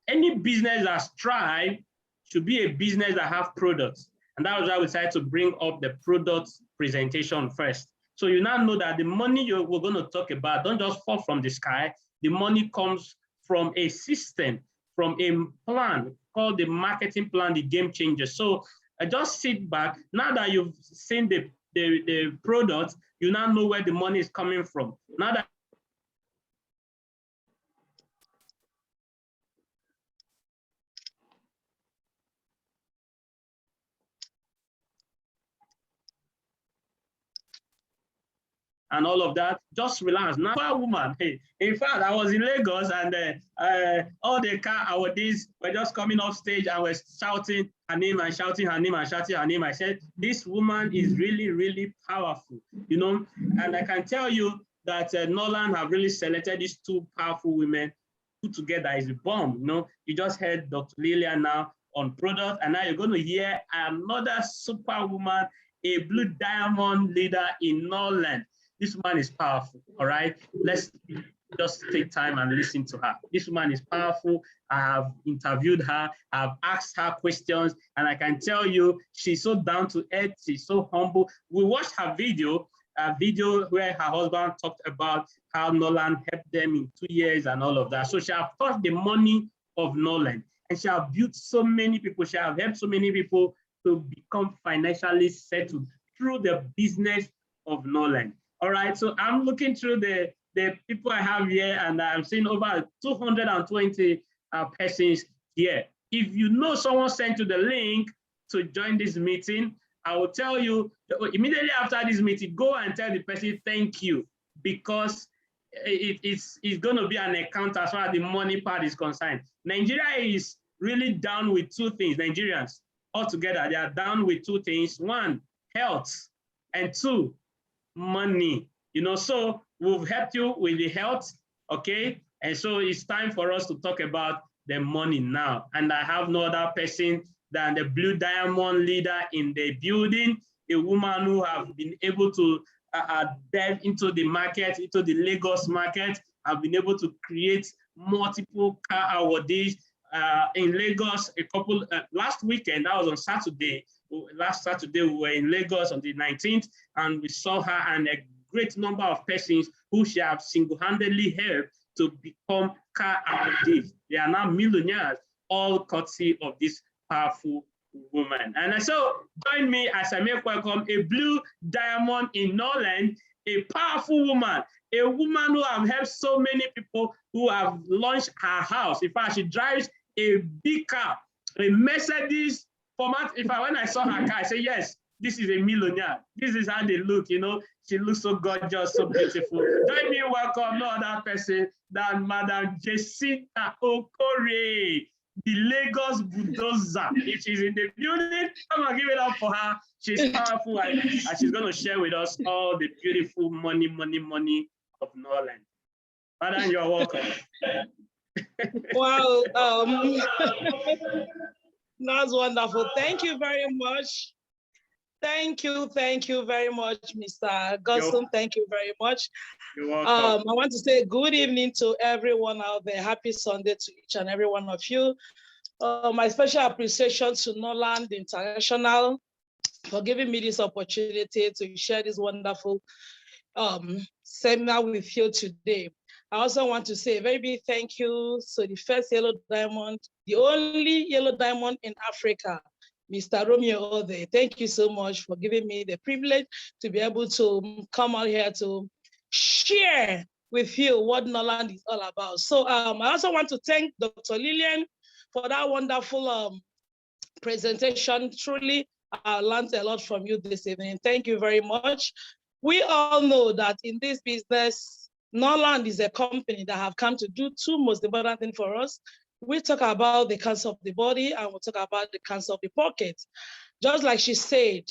any business that strive should be a business that have products. And that was why we decided to bring up the product presentation first. So you now know that the money we're going to talk about don't just fall from the sky. The money comes from a system, from a plan called the marketing plan, the game changer. So just sit back. Now that you've seen the product, you now know where the money is coming from. Now that and all of that, just relax. Now, woman, hey, in fact, I was in Lagos and all the car awardees were just coming off stage and were shouting her name and shouting her name and shouting her name. I said, this woman is really, really powerful, you know, and I can tell you that Norland have really selected these two powerful women put together is a bomb, you know. You just heard Dr. Lillian now on product, and now you're going to hear another superwoman, a blue diamond leader in Norland. This woman is powerful, all right? Let's just take time and listen to her. This woman is powerful. I have interviewed her, I've asked her questions, and I can tell you, she's so down to earth, she's so humble. We watched her video, a video where her husband talked about how Norland helped them in 2 years and all of that. So she has touched the money of Norland, and she has built so many people, she has helped so many people to become financially settled through the business of Norland. All right, so I'm looking through the people I have here, and I'm seeing over 220 persons here. If you know someone sent you the link to join this meeting, I will tell you immediately after this meeting, go and tell the person thank you, because it's going to be an encounter as far as the money part is concerned. Nigeria is really down with two things. Nigerians altogether, they are down with two things. One, health, and two, money, you know. So we've helped you with the health, okay? And so it's time for us to talk about the money now. And I have no other person than the blue diamond leader in the building, a woman who have been able to delve into the market, into the Lagos market, have been able to create multiple car awardees in Lagos. A couple last weekend, that was on Saturday. Last Saturday, we were in Lagos on the 19th, and we saw her and a great number of persons who she have single-handedly helped to become car awardees. They are now millionaires, all courtesy of this powerful woman. And so join me as I make welcome a blue diamond in Norland, a powerful woman, a woman who have helped so many people who have launched her house. In fact, she drives a big car, a Mercedes format. When I saw her car, I said, yes, this is a millionaire. This is how they look, you know. She looks so gorgeous, so beautiful. Join me, welcome no other person than Madam Jacinta Okore. the Lagos bulldozer. If she's in the building, come and give it up for her. She's powerful and she's going to share with us all the beautiful money of Norland. Madam, you're welcome. Wow, that's wonderful. Thank you very much. Thank you very much, Mr. Gusson. Thank you very much. You're welcome. I want to say good evening to everyone out there. Happy Sunday to each and every one of you. My special appreciation to Norland International for giving me this opportunity to share this wonderful seminar with you today. I also want to say a very big thank you to the first yellow diamond, the only yellow diamond in Africa, Mr. Romeo Ode. Thank you so much for giving me the privilege to be able to come out here to share with you what Norland is all about. So I also want to thank Dr. Lillian for that wonderful presentation. Truly, I learned a lot from you this evening. Thank you very much. We all know that in this business, Norland is a company that have come to do two most important things for us. We talk about the cancer of the body and we'll talk about the cancer of the pocket. Just like she said,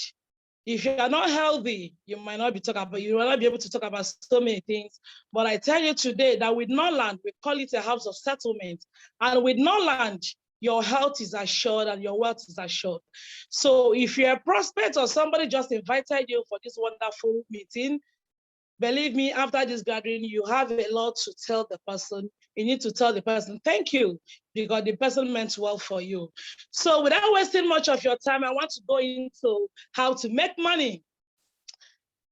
if you are not healthy, you might not be able to talk about so many things. But I tell you today that with Norland, we call it a house of settlement. And with Norland, your health is assured and your wealth is assured. So if you're a prospect or somebody just invited you for this wonderful meeting, believe me, after this gathering, you have a lot to tell the person. You need to tell the person, thank you, because the person meant well for you. So without wasting much of your time, I want to go into how to make money.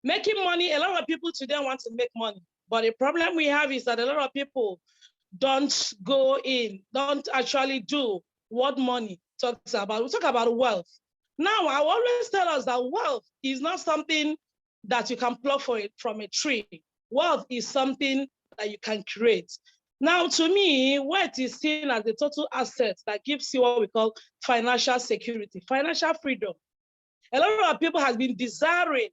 Making money, a lot of people today want to make money, but the problem we have is that a lot of people don't actually do what money talks about. We talk about wealth. Now, I always tell us that wealth is not something that you can pluck from a tree. Wealth is something that you can create. Now, to me, wealth is seen as the total asset that gives you what we call financial security, financial freedom. A lot of people have been desiring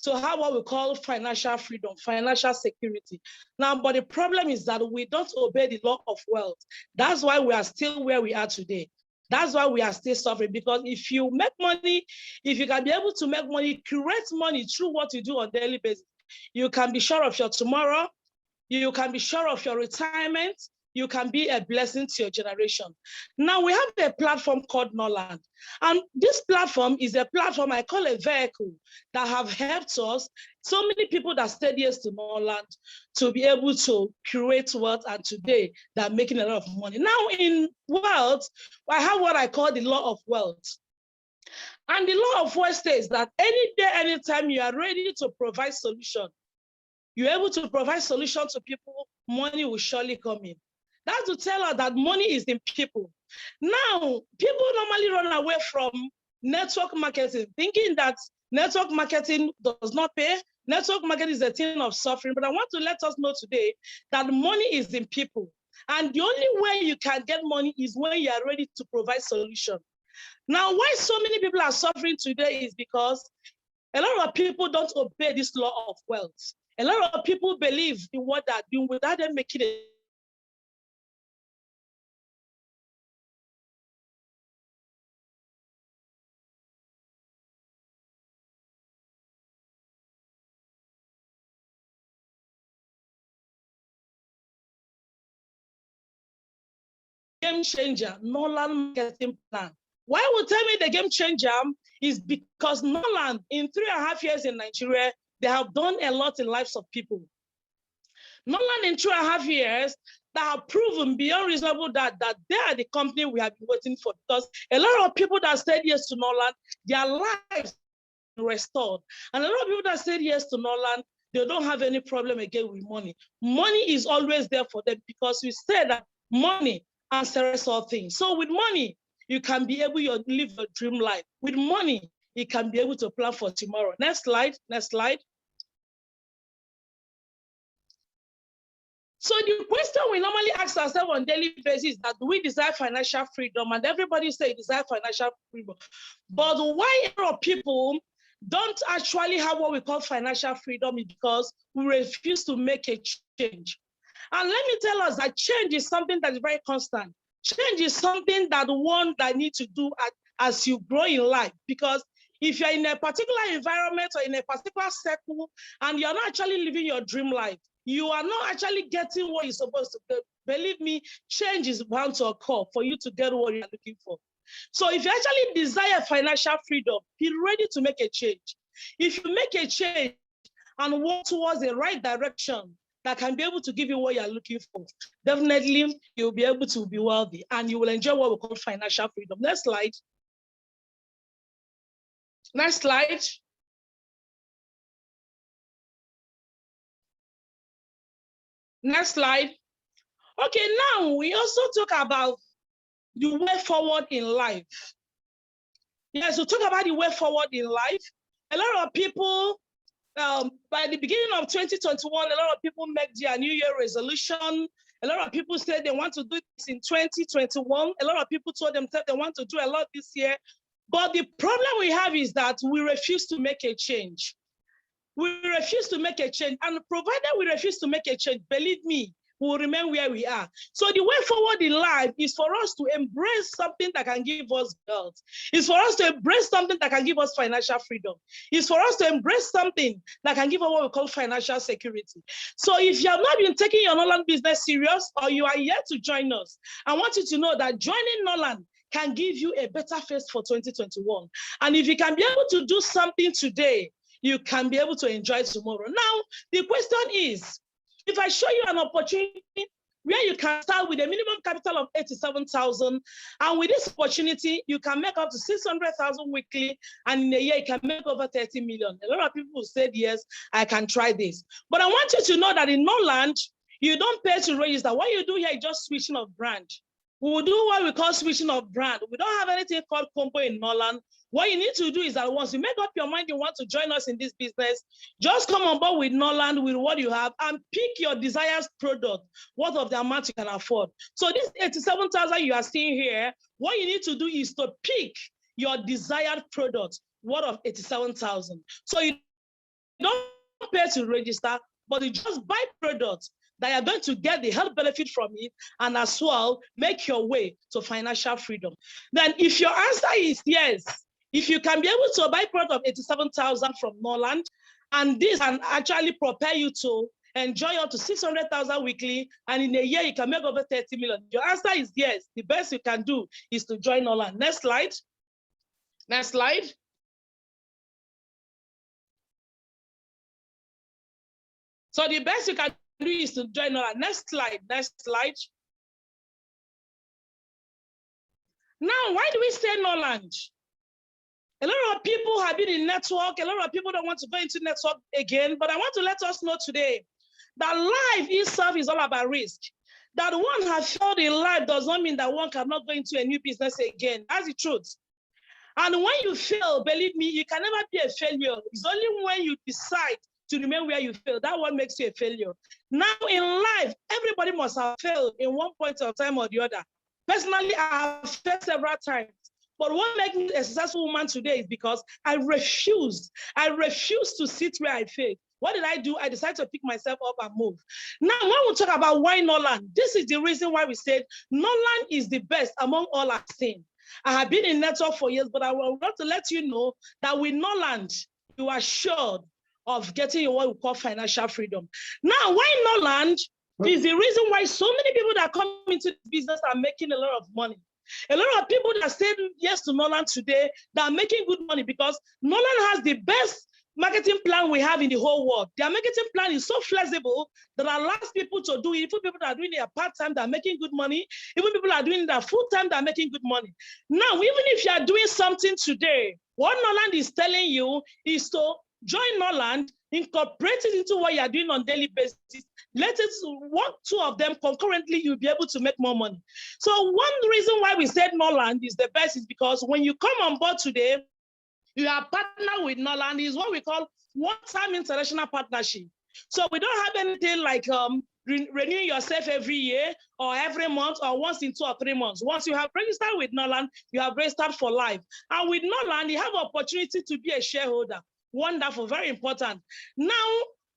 to have what we call financial freedom, financial security. Now, but the problem is that we don't obey the law of wealth. That's why we are still where we are today. That's why we are still suffering, because if you make money, if you can be able to make money, create money through what you do on a daily basis, you can be sure of your tomorrow, you can be sure of your retirement, you can be a blessing to your generation. Now we have a platform called Norland. And this platform is a platform I call a vehicle that have helped us, so many people that stayed years to Norland, to be able to create wealth, and today they're making a lot of money. Now in wealth, I have what I call the law of wealth. And the law of wealth says that any day, anytime you are ready to provide solution, you're able to provide solution to people, money will surely come in. That's to tell us that money is in people. Now, people normally run away from network marketing, thinking that network marketing does not pay. Network marketing is a thing of suffering. But I want to let us know today that money is in people. And the only way you can get money is when you are ready to provide solution. Now, why so many people are suffering today is because a lot of people don't obey this law of wealth. A lot of people believe in what they're doing without them making it. Game changer, Norland marketing plan. Why would tell me the game changer is because Norland, in 3.5 years in Nigeria, they have done a lot in lives of people. Norland in 2.5 years, they have proven beyond reasonable that they are the company we have been waiting for, because a lot of people that stayed yes to Norland, their lives restored. And a lot of people that stayed yes to Norland, they don't have any problem again with money. Money is always there for them, because we say that money answers all things. So with money, you can be able to live your dream life. With money, you can be able to plan for tomorrow. Next slide, next slide. So the question we normally ask ourselves on a daily basis is that do we desire financial freedom? And everybody say desire financial freedom. But why a lot of people don't actually have what we call financial freedom is because we refuse to make a change. And let me tell us that change is something that is very constant. Change is something that one that need to do as you grow in life, because if you're in a particular environment or in a particular circle and you're not actually living your dream life, you are not actually getting what you're supposed to get. Believe me, change is bound to occur for you to get what you're looking for. So if you actually desire financial freedom, be ready to make a change. If you make a change and walk towards the right direction that can be able to give you what you're looking for, definitely you'll be able to be wealthy and you will enjoy what we call financial freedom. Next slide. Next slide. Next slide. Okay, now we also talk about the way forward in life. Yes, we talk about the way forward in life. A lot of people, by the beginning of 2021, a lot of people make their New Year resolution. A lot of people said they want to do this in 2021. A lot of people told themselves they want to do a lot this year. But the problem we have is that we refuse to make a change. We refuse to make a change. And provided we refuse to make a change, believe me, we will remain where we are. So the way forward in life is for us to embrace something that can give us health. It's for us to embrace something that can give us financial freedom. It's for us to embrace something that can give us what we call financial security. So if you have not been taking your Norland business serious, or you are yet to join us, I want you to know that joining Norland can give you a better face for 2021. And if you can be able to do something today, you can be able to enjoy tomorrow. Now, the question is, if I show you an opportunity where you can start with a minimum capital of 87,000, and with this opportunity, you can make up to 600,000 weekly, and in a year, you can make over 30 million. A lot of people said, yes, I can try this. But I want you to know that in Norland, you don't pay to register. What you do here is just switching of brand. We will do what we call switching of brand. We don't have anything called combo in Norland. What you need to do is that once you make up your mind you want to join us in this business, just come on board with Norland with what you have and pick your desired product, what of the amount you can afford. So this 87,000 you are seeing here, what you need to do is to pick your desired product, what of 87,000. So you don't pay to register, but you just buy products that you're going to get the health benefit from it, and as well, make your way to financial freedom. Then if your answer is yes, if you can be able to buy product of 87,000 from Norland, and this can actually prepare you to enjoy up to 600,000 weekly, and in a year, you can make over 30 million. Your answer is yes. The best you can do is to join Norland. Next slide. Next slide. So the best you can do is to join Norland. Next slide. Next slide. Now, why do we say Norland? A lot of people have been in network. A lot of people don't want to go into network again. But I want to let us know today that life itself is all about risk. That one has failed in life does not mean that one cannot go into a new business again. That's the truth. And when you fail, believe me, you can never be a failure. It's only when you decide to remain where you fail, that one makes you a failure. Now in life, everybody must have failed in one point of time or the other. Personally, I have failed several times. But what makes me a successful woman today is because I refused to sit where I failed. What did I do? I decided to pick myself up and move. Now, when we talk about why Norland, this is the reason why we said Norland is the best among all I've seen. I have been in network for years, but I want to let you know that with Norland, you are sure of getting what we call financial freedom. Now, why Norland is the reason why so many people that come into this business are making a lot of money. A lot of people that said yes to Norland today, that are making good money because Norland has the best marketing plan we have in the whole world. Their marketing plan is so flexible that allows people to do it. Even people that are doing it at part-time, that are making good money. Even people that are doing it at full-time, that are making good money. Now, even if you are doing something today, what Norland is telling you is to join Norland, incorporate it into what you are doing on a daily basis. Let it work, two of them concurrently, you'll be able to make more money. So one reason why we said Norland is the best is because when you come on board today, you are partnered with Norland, is what we call one-time international partnership. So we don't have anything like renewing yourself every year or every month or once in 2 or 3 months. Once you have registered with Norland, you have registered for life. And with Norland, you have an opportunity to be a shareholder. Wonderful, very important. Now,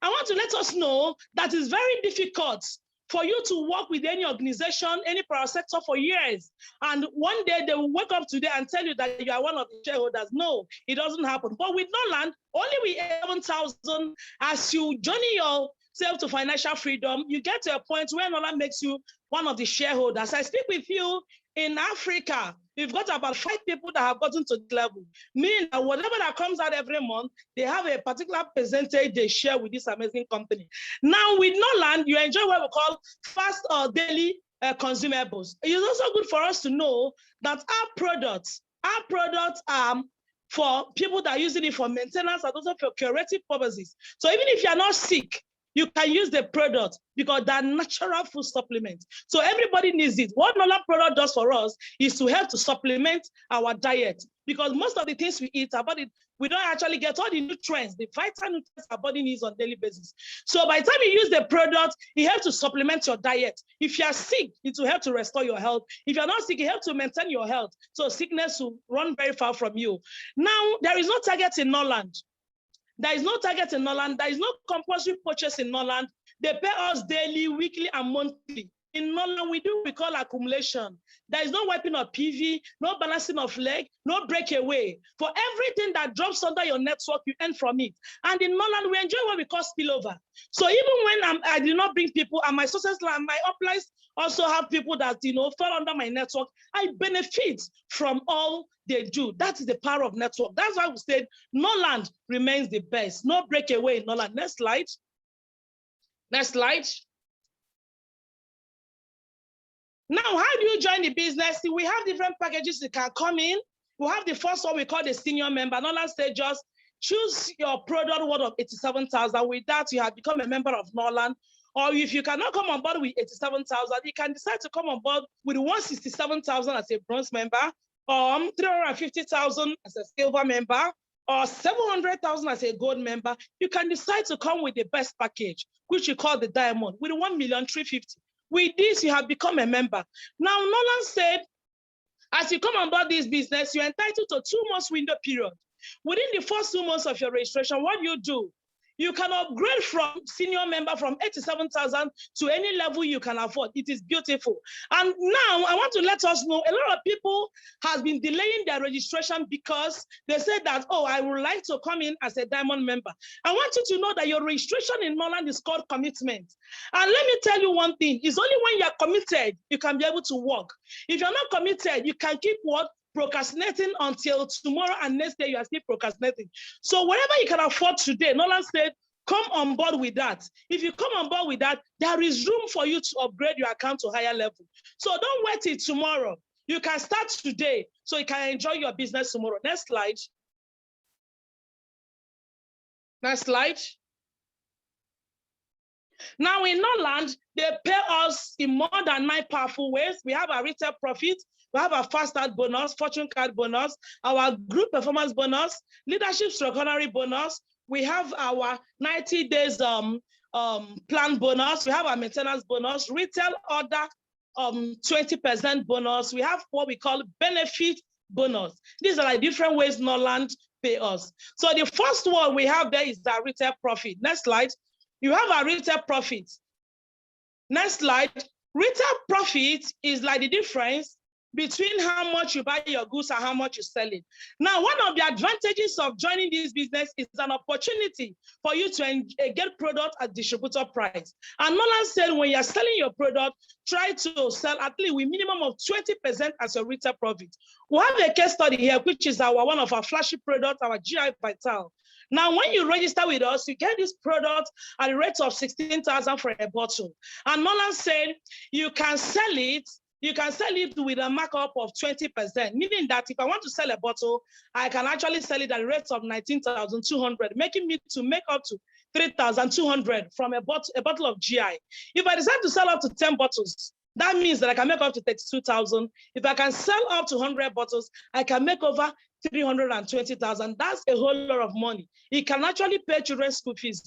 I want to let us know that it's very difficult for you to work with any organization, any private sector for years. And one day they will wake up today and tell you that you are one of the shareholders. No, it doesn't happen. But with Norland, only with 11,000, as you journey yourself to financial freedom, you get to a point where Norland makes you one of the shareholders. I speak with you in Africa. We've got about 5 people that have gotten to the level, meaning that whatever that comes out every month, they have a particular percentage they share with this amazing company. Now with Norland, you enjoy what we call fast or daily consumables. It's also good for us to know that our products are for people that are using it for maintenance and also for curative purposes. So even if you're not sick, you can use the product because they're natural food supplements. So everybody needs it. What Norland product does for us is to help to supplement our diet, because most of the things we eat, our body, we don't actually get all the nutrients, the vital nutrients our body needs on a daily basis. So by the time you use the product, it helps to supplement your diet. If you're sick, it will help to restore your health. If you're not sick, it helps to maintain your health. So sickness will run very far from you. Now, there is no target in Norland. There is no target in Norland. There is no compulsory purchase in Norland. They pay us daily, weekly, and monthly. In Norland, we do what we call accumulation. There is no wiping of PV, no balancing of leg, no breakaway. For everything that drops under your network, you earn from it. And in Norland, we enjoy what we call spillover. So even when I did not bring people, and my sources, my uplines also have people that fall under my network, I benefit from all they do. That is the power of network. That's why we said Norland remains the best. No breakaway in Norland. Next slide. Next slide. Now, how do you join the business? We have different packages that can come in. We have the first one we call the senior member. Norland said just choose your product worth of 87,000. With that, you have become a member of Norland. Or if you cannot come on board with 87,000, you can decide to come on board with 167,000 as a bronze member, 350,000 as a silver member, or 700,000 as a gold member. You can decide to come with the best package, which we call the diamond, with 1,350,000. With this, you have become a member. Now, Norland said, as you come on board this business, you're entitled to 2 months window period. Within the first 2 months of your registration, what do? You can upgrade from senior member from 87,000 to any level you can afford. It is beautiful. And now I want to let us know, a lot of people have been delaying their registration because they said that, oh, I would like to come in as a diamond member. I want you to know that your registration in Norland is called commitment. And let me tell you one thing, it's only when you're committed, you can be able to work. If you're not committed, you can keep what? Procrastinating until tomorrow, and next day you are still procrastinating. So whatever you can afford today, Norland said, come on board with that. If you come on board with that, there is room for you to upgrade your account to higher level. So don't wait till tomorrow. You can start today so you can enjoy your business tomorrow. Next slide. Next slide. Now in Norland, they pay us in more than 9 powerful ways. We have our retail profit. We have our fast start bonus, fortune card bonus, our group performance bonus, leadership extraordinary bonus. We have our 90 days plan bonus. We have our maintenance bonus, retail order 20% bonus. We have what we call benefit bonus. These are like different ways Norland pay us. So the first one we have there is our retail profit. Next slide. You have our retail profit. Next slide. Retail profit is like the difference between how much you buy your goods and how much you sell it. Now, one of the advantages of joining this business is an opportunity for you to get product at distributor price. And Norland said when you're selling your product, try to sell at least with minimum of 20% as your retail profit. We have a case study here, which is one of our flagship products, our GI Vital. Now, when you register with us, you get this product at a rate of 16,000 for a bottle. And Norland said you can sell it with a markup of 20%, meaning that if I want to sell a bottle, I can actually sell it at a rate of 19,200, making me to make up to 3,200 from a bottle of GI. If I decide to sell up to 10 bottles, that means that I can make up to 32,000. If I can sell up to 100 bottles, I can make over 320,000. That's a whole lot of money. It can actually pay children's school fees,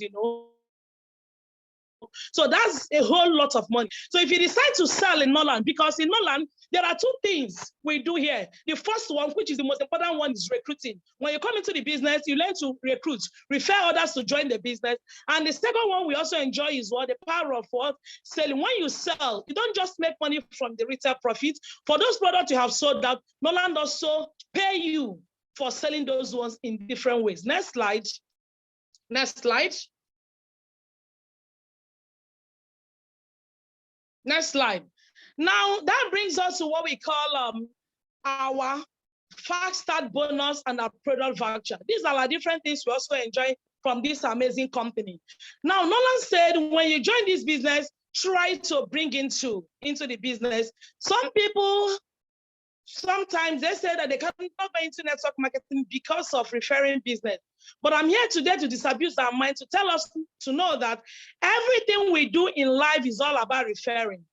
So that's a whole lot of money. So if you decide to sell in Norland, because in Norland, there are two things we do here. The first one, which is the most important one, is recruiting. When you come into the business, you learn to recruit, refer others to join the business. And the second one we also enjoy is what? The power of what? Selling. When you sell, you don't just make money from the retail profit. For those products you have sold out, Norland also pay you for selling those ones in different ways. Next slide. Next slide. Next slide. Now, that brings us to what we call our fast start bonus and our product voucher. These are the different things we also enjoy from this amazing company. Now, Norland said, when you join this business, try to bring into the business. Some people, sometimes they say that they cannot go into network marketing because of referring business. But I'm here today to disabuse our mind, to tell us to know that everything we do in life is all about referring.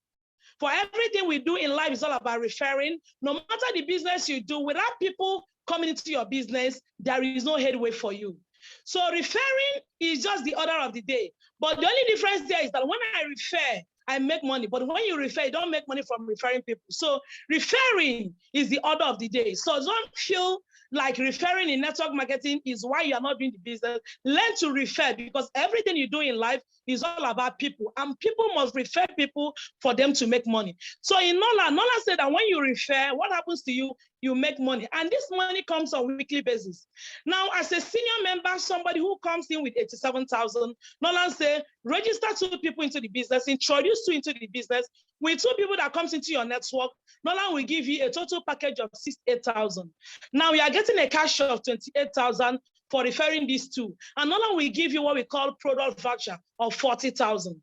For everything we do in life is all about referring. No matter the business you do, without people coming into your business, there is no headway for you. So referring is just the order of the day. But the only difference there is that when I refer, I make money. But when you refer, you don't make money from referring people. So referring is the order of the day. So don't feel like referring in network marketing is why you're not doing the business. Learn to refer, because everything you do in life is all about people, and people must refer people for them to make money. So in Norland said that when you refer, what happens to you? You make money, and this money comes on a weekly basis. Now, as a senior member, somebody who comes in with 87,000, Norland said, register 2 people into the business, introduce 2 into the business. With 2 people that comes into your network, Norland will give you a total package of 68,000. Now you are getting a cash of 28,000 for referring these 2. And Norland will give you what we call product voucher of 40,000.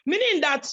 Meaning that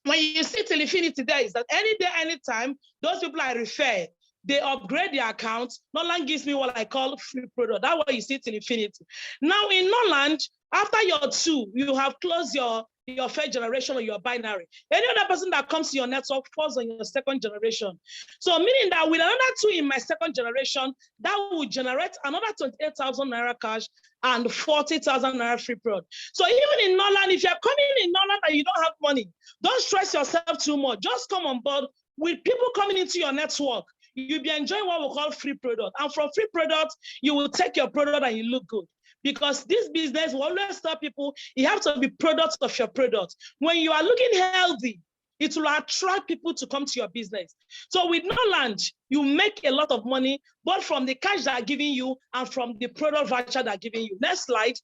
when you see till infinity there is that any day, anytime, those people I refer, they upgrade their accounts. Norland gives me what I call free product. That's what you see till infinity. Now in Norland, after your 2, you have closed your first generation or your binary. Any other person that comes to your network falls on your second generation. So meaning that with another 2 in my second generation, that will generate another 28,000 naira cash and 40,000 naira free product. So even in Norland, if you're coming in Norland and you don't have money, don't stress yourself too much. Just come on board with people coming into your network. You'll be enjoying what we call free product. And from free products, you will take your product and you look good. Because this business will always tell people, you have to be products of your product. When you are looking healthy, it will attract people to come to your business. So with Norland, you make a lot of money, both from the cash they're giving you and from the product voucher they're giving you. Next slide.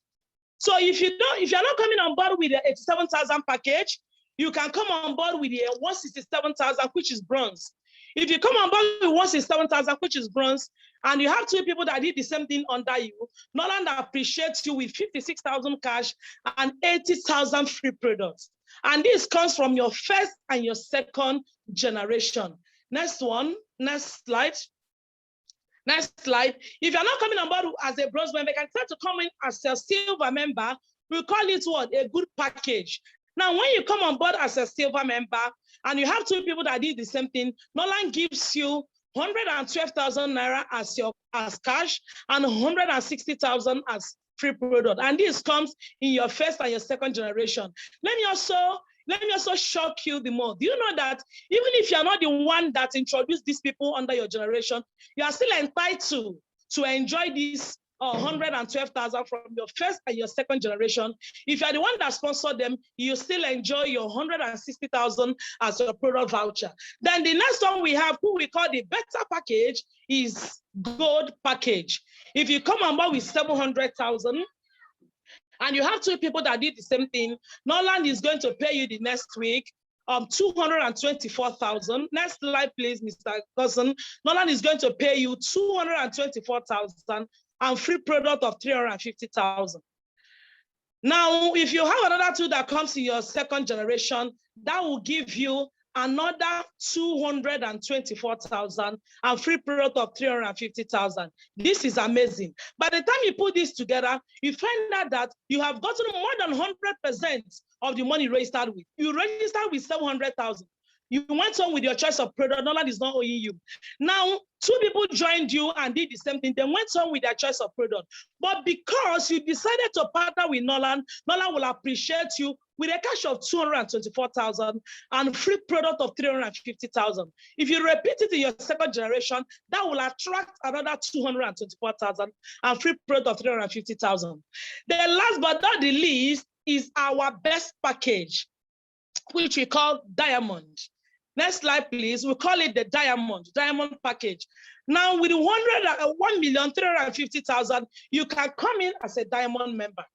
So if you're not coming on board with the 87,000 package, you can come on board with the 167,000, which is bronze. If you come on board with 167,000, which is bronze, and you have 2 people that did the same thing under you, Norland appreciates you with 56,000 cash and 80,000 free products. And this comes from your first and your second generation. Next one, next slide. Next slide. If you're not coming on board as a bronze member, you can try to come in as a silver member. We call it what? A good package. Now, when you come on board as a silver member and you have 2 people that did the same thing, Norland gives you 112,000 naira as cash and 160,000 as free product. And this comes in your first and your second generation. Let me also shock you the more. Do you know that even if you're not the one that introduced these people under your generation, you are still entitled to enjoy this 112,000 from your first and your second generation. If you're the one that sponsored them, you still enjoy your 160,000 as your product voucher. Then the next one we have, who we call the better package, is gold package. If you come on board with 700,000 and you have 2 people that did the same thing, Norland is going to pay you the next week 224,000. Next slide, please, Mr. Cousin. Norland is going to pay you 224,000 and free product of 350,000. Now, if you have another 2 that comes in your second generation, that will give you another 224,000 and free product of 350,000. This is amazing. By the time you put this together, you find out that you have gotten more than 100% of the money registered with. You registered with 700,000. You went on with your choice of product. Norland is not owing you. Now, 2 people joined you and did the same thing. They went on with their choice of product. But because you decided to partner with Norland, Norland will appreciate you with a cash of 224,000 and free product of 350,000. If you repeat it in your second generation, that will attract another 224,000 and free product of 350,000. The last but not the least is our best package, which we call Diamond. Next slide, please. We call it the Diamond package. Now, with 1,350,000, you can come in as a Diamond member.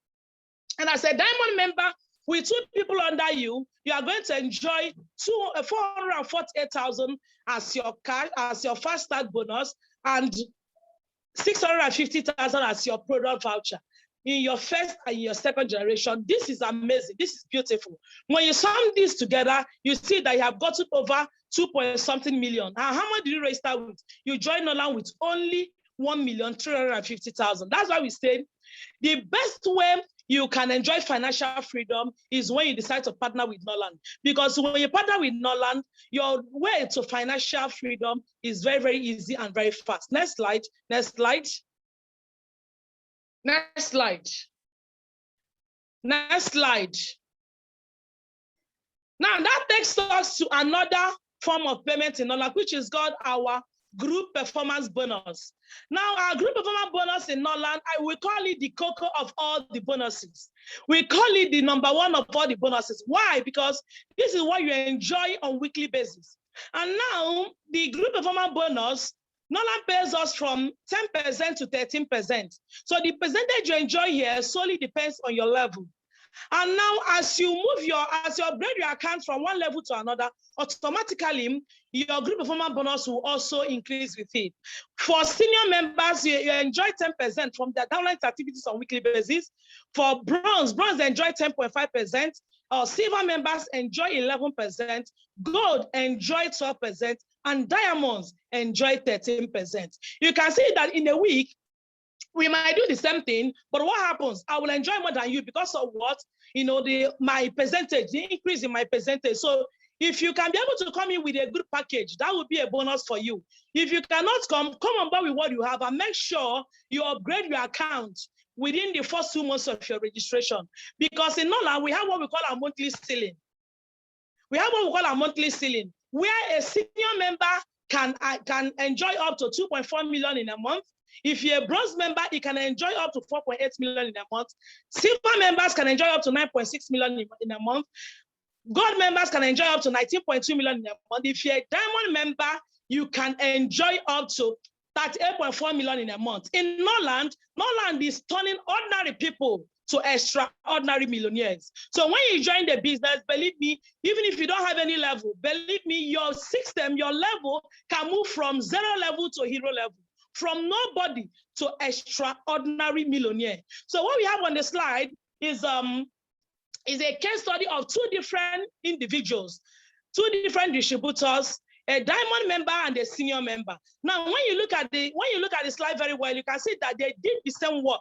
And as a Diamond member, with 2 people under you, you are going to enjoy 448,000 as your cash, as your fast start bonus, and 650,000 as your product voucher in your first and your second generation. This is amazing. This is beautiful. When you sum this together, you see that you have gotten over 2.something million. And how much did you register with? You join Norland with only 1,350,000. That's why we say the best way you can enjoy financial freedom is when you decide to partner with Norland. Because when you partner with Norland, your way to financial freedom is very, very easy and very fast. Next slide. Next slide. Next slide. Next slide. Now that takes us to another form of payment in Norland, which is called our group performance bonus. Now, our group performance bonus in Norland, we call it the cocoa of all the bonuses. We call it the #1 of all the bonuses. Why? Because this is what you enjoy on a weekly basis. And now, the group performance bonus, Norland pays us from 10% to 13%. So the percentage you enjoy here solely depends on your level. And now, as you upgrade your account from one level to another, automatically your group performance bonus will also increase with it. For senior members, you enjoy 10% from their downline activities on a weekly basis. For bronze they enjoy 10.5%. Silver members enjoy 11%. Gold enjoy 12%, and diamonds enjoy 13%. You can see that in a week, we might do the same thing, but what happens? I will enjoy more than you because of what? My percentage, the increase in my percentage. So if you can be able to come in with a good package, that would be a bonus for you. If you cannot come on board with what you have and make sure you upgrade your account within the first 2 months of your registration. Because in Norland, we have what we call our monthly ceiling. Where a senior member can enjoy up to 2.4 million in a month. If you're a bronze member, you can enjoy up to 4.8 million in a month. Silver members can enjoy up to 9.6 million in a month. Gold members can enjoy up to 19.2 million in a month. If you're a diamond member, you can enjoy up to 38.4 million in a month. In Norland is turning ordinary people to extraordinary millionaires. So when you join the business, believe me, even if you don't have any level, believe me, your system, your level can move from 0 level to hero level, from nobody to extraordinary millionaire. So what we have on the slide is a case study of 2 different individuals, 2 different distributors, a diamond member and a senior member. Now, when you look at the slide very well, you can see that they did the same work.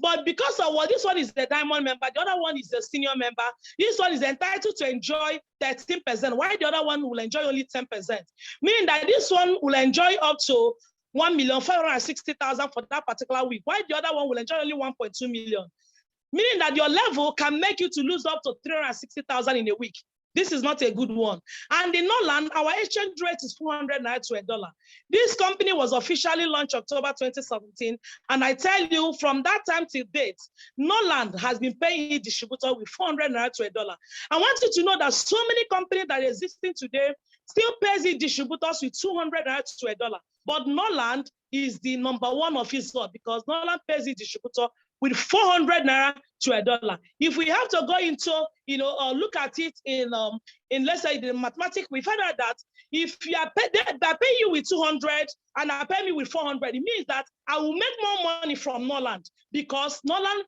But because of what this one is the diamond member, the other one is the senior member, this one is entitled to enjoy 13%, while the other one will enjoy only 10%. Meaning that this one will enjoy up to 1,560,000 for that particular week, while the other one will enjoy only 1.2 million. Meaning that your level can make you to lose up to 360,000 in a week. This is not a good one. And in Norland, our exchange rate is 400 naira to $1. This company was officially launched October 2017. And I tell you, from that time till date, Norland has been paying its distributor with 400 naira to $1. I want you to know that so many companies that are existing today still pays its distributors with 200 naira to $1. But Norland is the #1 of his sort because Norland pays its distributor with 400 naira to $1. If we have to go into, look at it in let's say the mathematics, we find out that if you are paying you with 200 and I pay me with 400, it means that I will make more money from Norland because Norland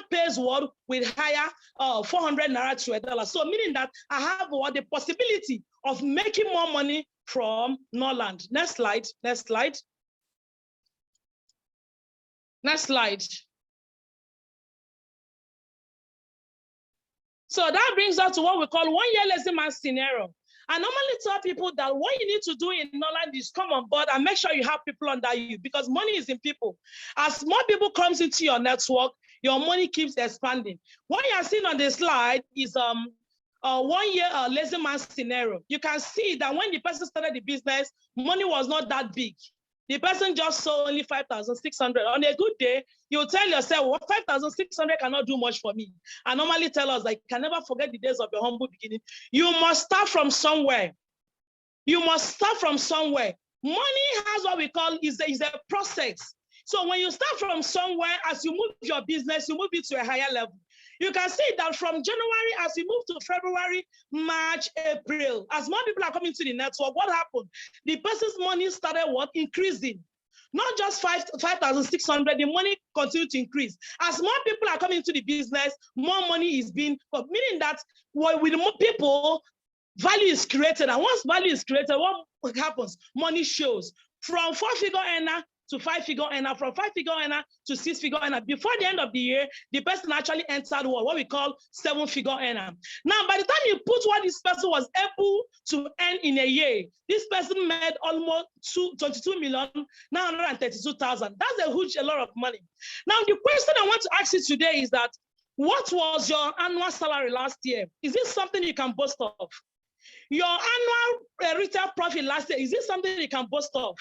pays what with higher 400 naira to $1. So meaning that I have the possibility of making more money from Norland. Next slide. Next slide. Next slide. So that brings us to what we call 1 year lazy man scenario. I normally tell people that what you need to do in Norland is come on board and make sure you have people under you, because money is in people. As more people comes into your network, your money keeps expanding. What you are seeing on the slide is 1 year lazy man scenario. You can see that when the person started the business, money was not that big. The person just saw only 5,600. On a good day, you tell yourself, well, 5,600 cannot do much for me. I normally tell us that you can never forget the days of your humble beginning. You must start from somewhere. You must start from somewhere. Money has what we call is a process. So when you start from somewhere, as you move your business, you move it to a higher level. You can see that from January, as you move to February, March, April, as more people are coming to the network, what happened? The person's money started what? Increasing. Not just 5,600, the money continued to increase. As more people are coming to the business, more money is being, meaning that with more people, value is created. And once value is created, what happens? Money shows. From 4-figure earner to 5-figure earner, from 5-figure earner to 6-figure earner. Before the end of the year, the person actually entered what we call 7-figure earner. Now, by the time you put what this person was able to earn in a year, this person made almost 22,932,000. That's a lot of money. Now, the question I want to ask you today is that, what was your annual salary last year? Is this something you can boast of? Your annual retail profit last year, is this something you can boast of?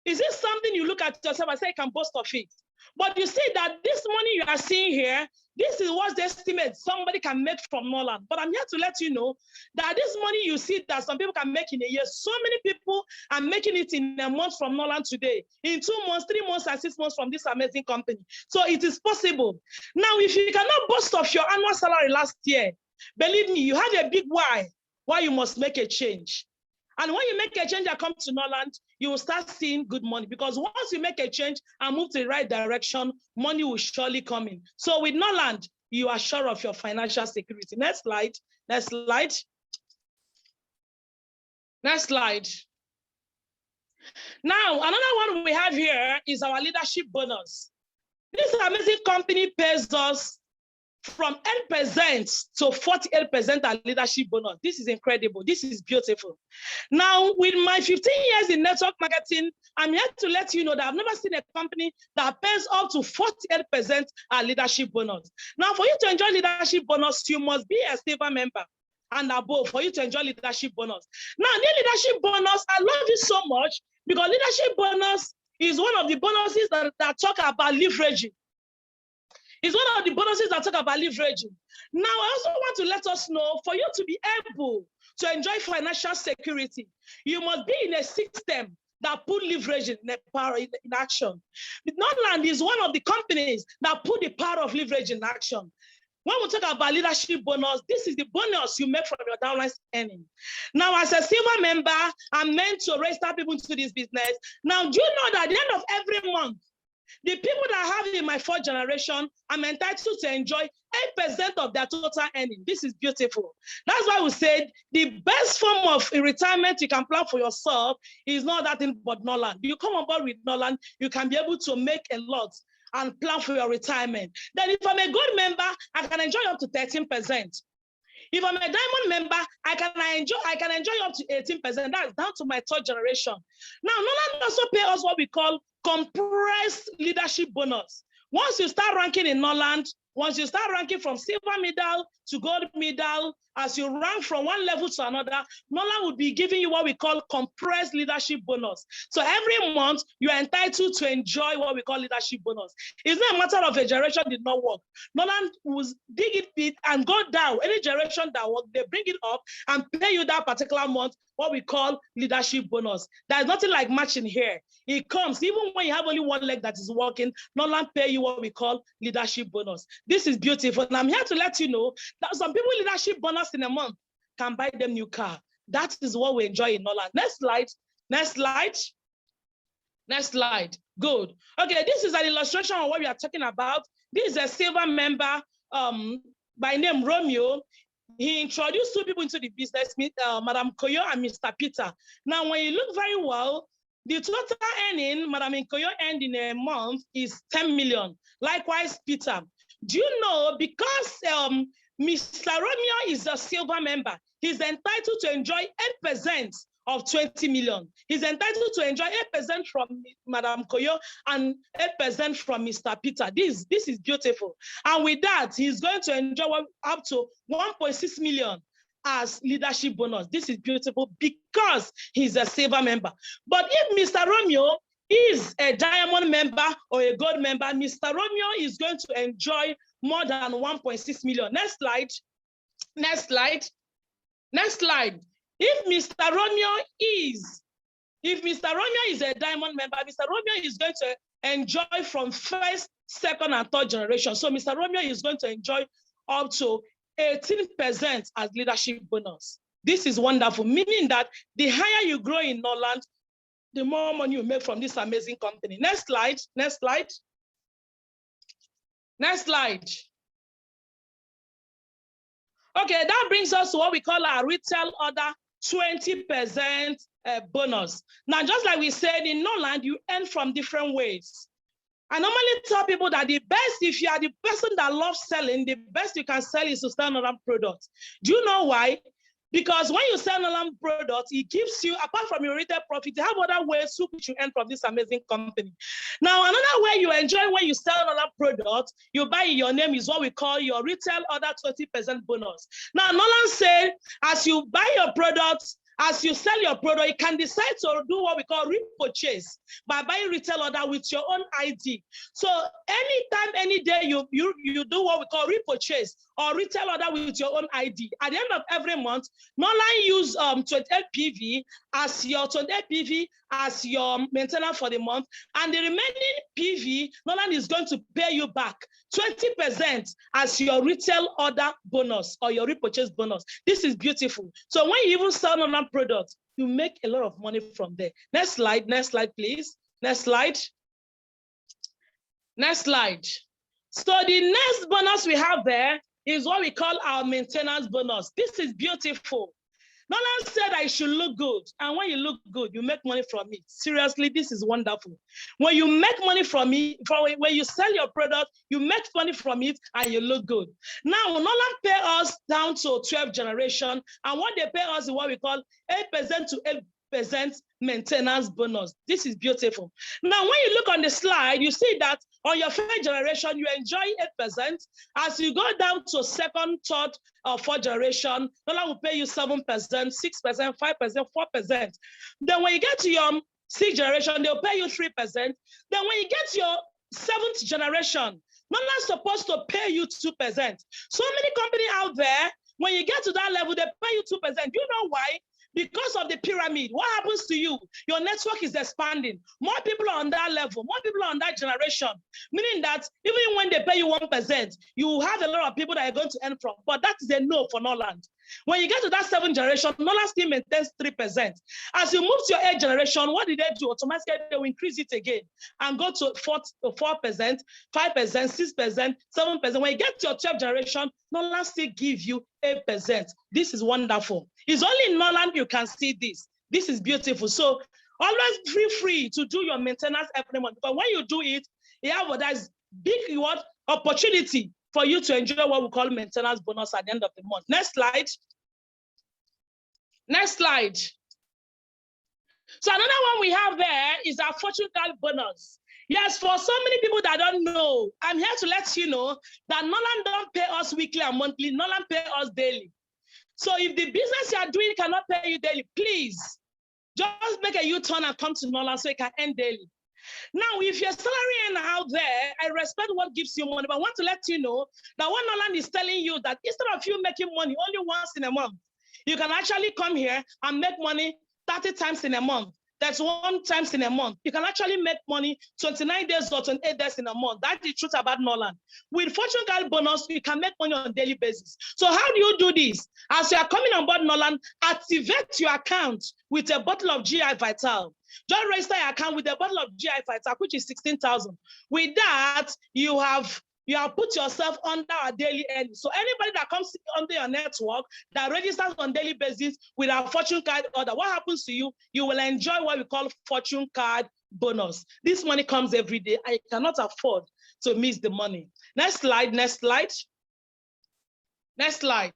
Is this something you look at yourself and say, I can boast of it? But you see that this money you are seeing here, this is what the estimate somebody can make from Norland. But I'm here to let you know that this money you see that some people can make in a year, so many people are making it in a month from Norland today, in 2 months, 3 months, and 6 months from this amazing company. So it is possible. Now, if you cannot boast of your annual salary last year, believe me, you have a big why you must make a change. And when you make a change that comes to Norland, you will start seeing good money, because once you make a change and move to the right direction, money will surely come in. So with Norland, you are sure of your financial security. Next slide. Next slide. Next slide. Now, another one we have here is our leadership bonus. This amazing company pays us from 8% to 48% our leadership bonus. This is incredible. This is beautiful. Now, with my 15 years in network marketing, I'm here to let you know that I've never seen a company that pays up to 48% our leadership bonus. Now, for you to enjoy leadership bonus, you must be a silver member and above for you to enjoy leadership bonus. Now, the leadership bonus, I love it so much because leadership bonus is one of the bonuses that talk about leveraging. It's one of the bonuses that talk about leveraging. Now, I also want to let us know, for you to be able to enjoy financial security, you must be in a system that put leveraging in action. Norland is one of the companies that put the power of leverage in action. When we talk about leadership bonus, this is the bonus you make from your downline earning. Now, as a silver member, I'm meant to register people into this business. Now, do you know that at the end of every month, the people that I have in my 4th generation, I'm entitled to enjoy 8% of their total earning. This is beautiful. That's why we said the best form of retirement you can plan for yourself is not that thing but Norland. You come on board with Norland, you can be able to make a lot and plan for your retirement. Then if I'm a gold member, I can enjoy up to 13%. If I'm a diamond member, I can enjoy up to 18%. That's down to my 3rd generation. Now, Norland also pay us what we call compressed leadership bonus. Once you start ranking in Norland, once you start ranking from silver medal to gold medal, as you rank from one level to another, Norland will be giving you what we call compressed leadership bonus. So every month, you are entitled to enjoy what we call leadership bonus. It's not a matter of a generation did not work. Norland will dig it and go down. Any generation that work, they bring it up and pay you that particular month what we call leadership bonus. There's nothing like matching here. It comes, even when you have only one leg that is working, Norland pay you what we call leadership bonus. This is beautiful. And I'm here to let you know that some people leadership bonus in a month can buy them new car. That is what we enjoy in Norland. Next slide. Next slide. Next slide. Good. Okay, this is an illustration of what we are talking about. This is a silver member by name Romeo. He introduced 2 people into the business, Madam Koyo and Mr. Peter. Now, when you look very well, the total earning Madam Koyo earned in a month is 10 million. Likewise, Peter. Do you know, because Mr. Romeo is a silver member, he's entitled to enjoy 8% of 20 million. He's entitled to enjoy 8% from Madam Koyo and 8% from Mr. Peter. This is beautiful. And with that, he's going to enjoy up to 1.6 million as leadership bonus. This is beautiful because he's a silver member. But if Mr. Romeo is a diamond member or a gold member, Mr. Romeo is going to enjoy more than 1.6 million. Next slide. Next slide. Next slide. If Mr. Romeo is a diamond member, Mr. Romeo is going to enjoy from first, second, and third generation. So Mr. Romeo is going to enjoy up to 18% as leadership bonus. This is wonderful, meaning that the higher you grow in Norland, the more money you make from this amazing company. Next slide, next slide. Next slide. Okay, that brings us to what we call our retail order 20% bonus. Now, just like we said, in Norland, you earn from different ways. I normally tell people that the best, if you are the person that loves selling, the best you can sell is to sell Norland products. Do you know why? Because when you sell Norland products, it gives you, apart from your retail profit, you have other ways to which you earn from this amazing company. Now, another way you enjoy when you sell Norland products, you buy in your name is what we call your retail order 20% bonus. Now, Norland said, as you buy your products, as you sell your product, you can decide to do what we call repurchase by buying retail order with your own ID. So anytime, any day you do what we call repurchase or retail order with your own ID. At the end of every month, Norland use 28 PV as your 28 PV as your maintenance for the month, and the remaining PV, Norland is going to pay you back 20% as your retail order bonus or your repurchase bonus. This is beautiful. So when you even sell Norland products, you make a lot of money from there. Next slide, please. Next slide. Next slide. So the next bonus we have there is what we call our maintenance bonus. This is beautiful. Norland said I should look good. And when you look good, you make money from it. Seriously, this is wonderful. When you make money from it, when you sell your product, you make money from it and you look good. Now, Norland pay us down to 12th generation. And what they pay us is what we call 8% to 8% maintenance bonus. This is beautiful. Now, when you look on the slide, you see that on your first generation, you enjoy 8%. As you go down to second, third, or fourth generation, Norland will pay you 7%, 6%, 5%, 4%. Then when you get to your sixth generation, they'll pay you 3%. Then when you get to your seventh generation, Norland's supposed to pay you 2%. So many companies out there, when you get to that level, they pay you 2%. Do you know why? Because of the pyramid, what happens to you? Your network is expanding. More people are on that level, more people are on that generation, meaning that even when they pay you 1%, you have a lot of people that are going to earn from. But that is a no for Norland. When you get to that seventh generation, Norland still maintains 3%. As you move to your eighth generation, what did they do? Automatically, they will increase it again and go to 4%, 5%, 6%, 7%. When you get to your 12th generation, Norland still give you 8%. This is wonderful. It's only in Norland you can see this. This is beautiful. So always feel free to do your maintenance every month. But when you do it, you have that big reward opportunity for you to enjoy what we call maintenance bonus at the end of the month. Next slide. Next slide. So another one we have there is our fortune card bonus. Yes, for so many people that don't know, I'm here to let you know that Norland don't pay us weekly and monthly. Norland pay us daily. So if the business you are doing cannot pay you daily, please just make a U-turn and come to Norland so you can earn daily. Now, if your salary earner out there, I respect what gives you money, but I want to let you know that what Norland is telling you that instead of you making money only once in a month, you can actually come here and make money 30 times in a month. That's 1 time in a month. You can actually make money 29 days or 28 days in a month. That's the truth about Norland. With fortune card bonus, you can make money on a daily basis. So how do you do this? As you are coming on board Norland, activate your account with a bottle of GI Vital. Just register your account with a bottle of GI Vital, which is 16,000. With that, you have put yourself under a daily earning. So anybody that comes under your network that registers on daily basis with our fortune card order, what happens to you? You will enjoy what we call fortune card bonus. This money comes every day. I cannot afford to miss the money. Next slide, next slide. Next slide.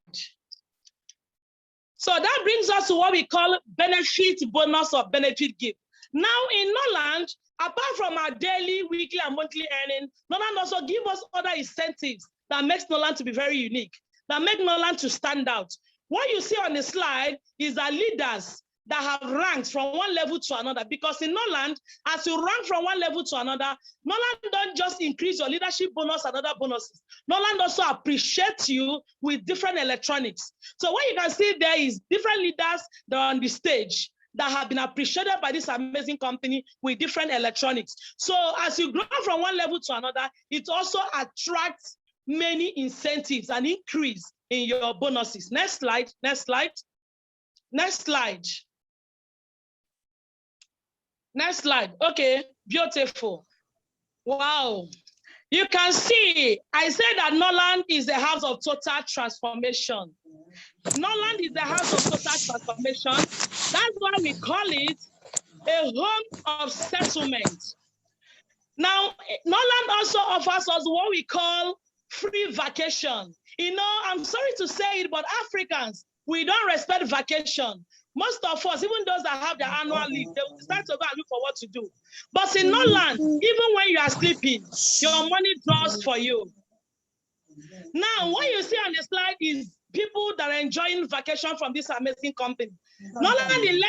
So that brings us to what we call benefit bonus or benefit gift. Now in Norland, apart from our daily, weekly, and monthly earning, Norland also gives us other incentives that makes Norland to be very unique, that make Norland to stand out. What you see on the slide is that leaders that have ranked from one level to another, because in Norland, as you rank from one level to another, Norland don't just increase your leadership bonus and other bonuses. Norland also appreciates you with different electronics. So what you can see there is different leaders that are on the stage that have been appreciated by this amazing company with different electronics. So as you grow from one level to another, it also attracts many incentives and increase in your bonuses. Next slide, next slide, next slide. Next slide. Okay, beautiful. Wow. You can see, I said that Norland is the house of total transformation. Norland is the house of total transformation. That's why we call it a home of settlement. Now, Norland also offers us what we call free vacation. You know, I'm sorry to say it, but Africans, we don't respect vacation. Most of us, even those that have their annual leave, they will decide to go and look for what to do. But in Norland, even when you are sleeping, your money draws for you. Now, what you see on the slide is people that are enjoying vacation from this amazing company. Norland in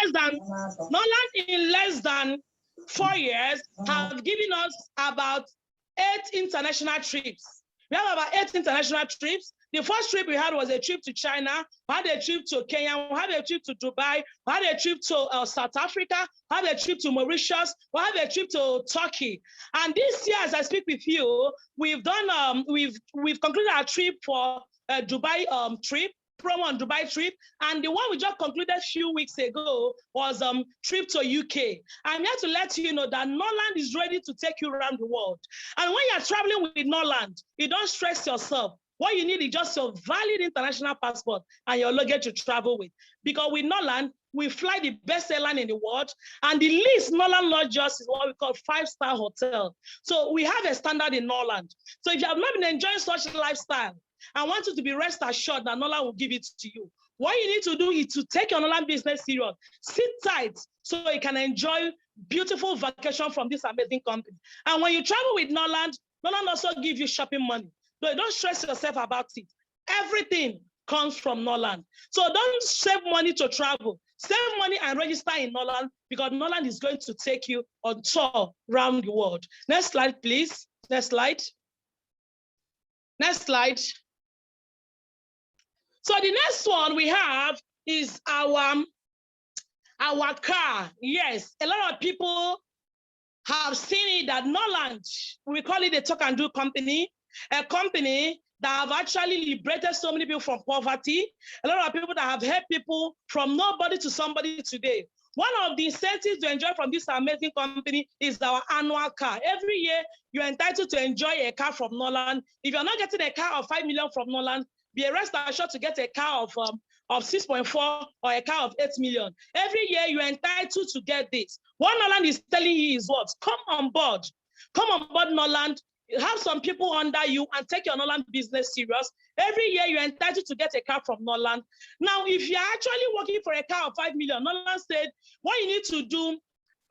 less than 4 years have given us about 8 international trips. We have about 8 international trips. The first trip we had was a trip to China, we had a trip to Kenya, we had a trip to Dubai, we had a trip to South Africa, we had a trip to Mauritius, we had a trip to Turkey. And this year, as I speak with you, we've done, we've concluded our trip for a Dubai trip, promo on Dubai trip, and the one we just concluded a few weeks ago was trip to UK. I'm here to let you know that Norland is ready to take you around the world. And when you're traveling with Norland, you don't stress yourself. What you need is just your valid international passport and your luggage to travel with. Because with Norland, we fly the best airline in the world, and the least Norland lodges is what we call 5-star hotel. So we have a standard in Norland. So if you have not been enjoying such a lifestyle, I want you to be rest assured that Norland will give it to you. What you need to do is to take your Norland business serious. Sit tight so you can enjoy beautiful vacation from this amazing company. And when you travel with Norland, Norland also gives you shopping money. So don't stress yourself about it. Everything comes from Norland. So don't save money to travel. Save money and register in Norland, because Norland is going to take you on tour around the world. Next slide, please. Next slide. Next slide. So the next one we have is our car. Yes, a lot of people have seen it that Norland, we call it a talk and do company, a company that have actually liberated so many people from poverty, a lot of people that have helped people from nobody to somebody today. One of the incentives to enjoy from this amazing company is our annual car. Every year, you're entitled to enjoy a car from Norland. If you're not getting a car of 5 million from Norland, be rest assured to get a car of 6.4 or a car of 8 million. Every year, you're entitled to get this. What Norland is telling you is what? Come on board. Come on board, Norland. Have some people under you and take your Norland business serious. Every year, you're entitled to get a car from Norland. Now, if you're actually working for a car of 5 million, Norland said, what you need to do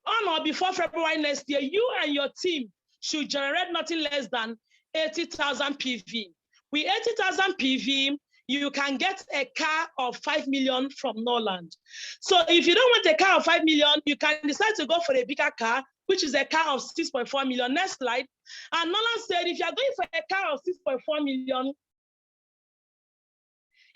on or before February next year, you and your team should generate nothing less than 80,000 PV. With 80,000 PV, you can get a car of 5 million from Norland. So if you don't want a car of 5 million, you can decide to go for a bigger car, which is a car of 6.4 million. Next slide. And Norland said, if you're going for a car of 6.4 million,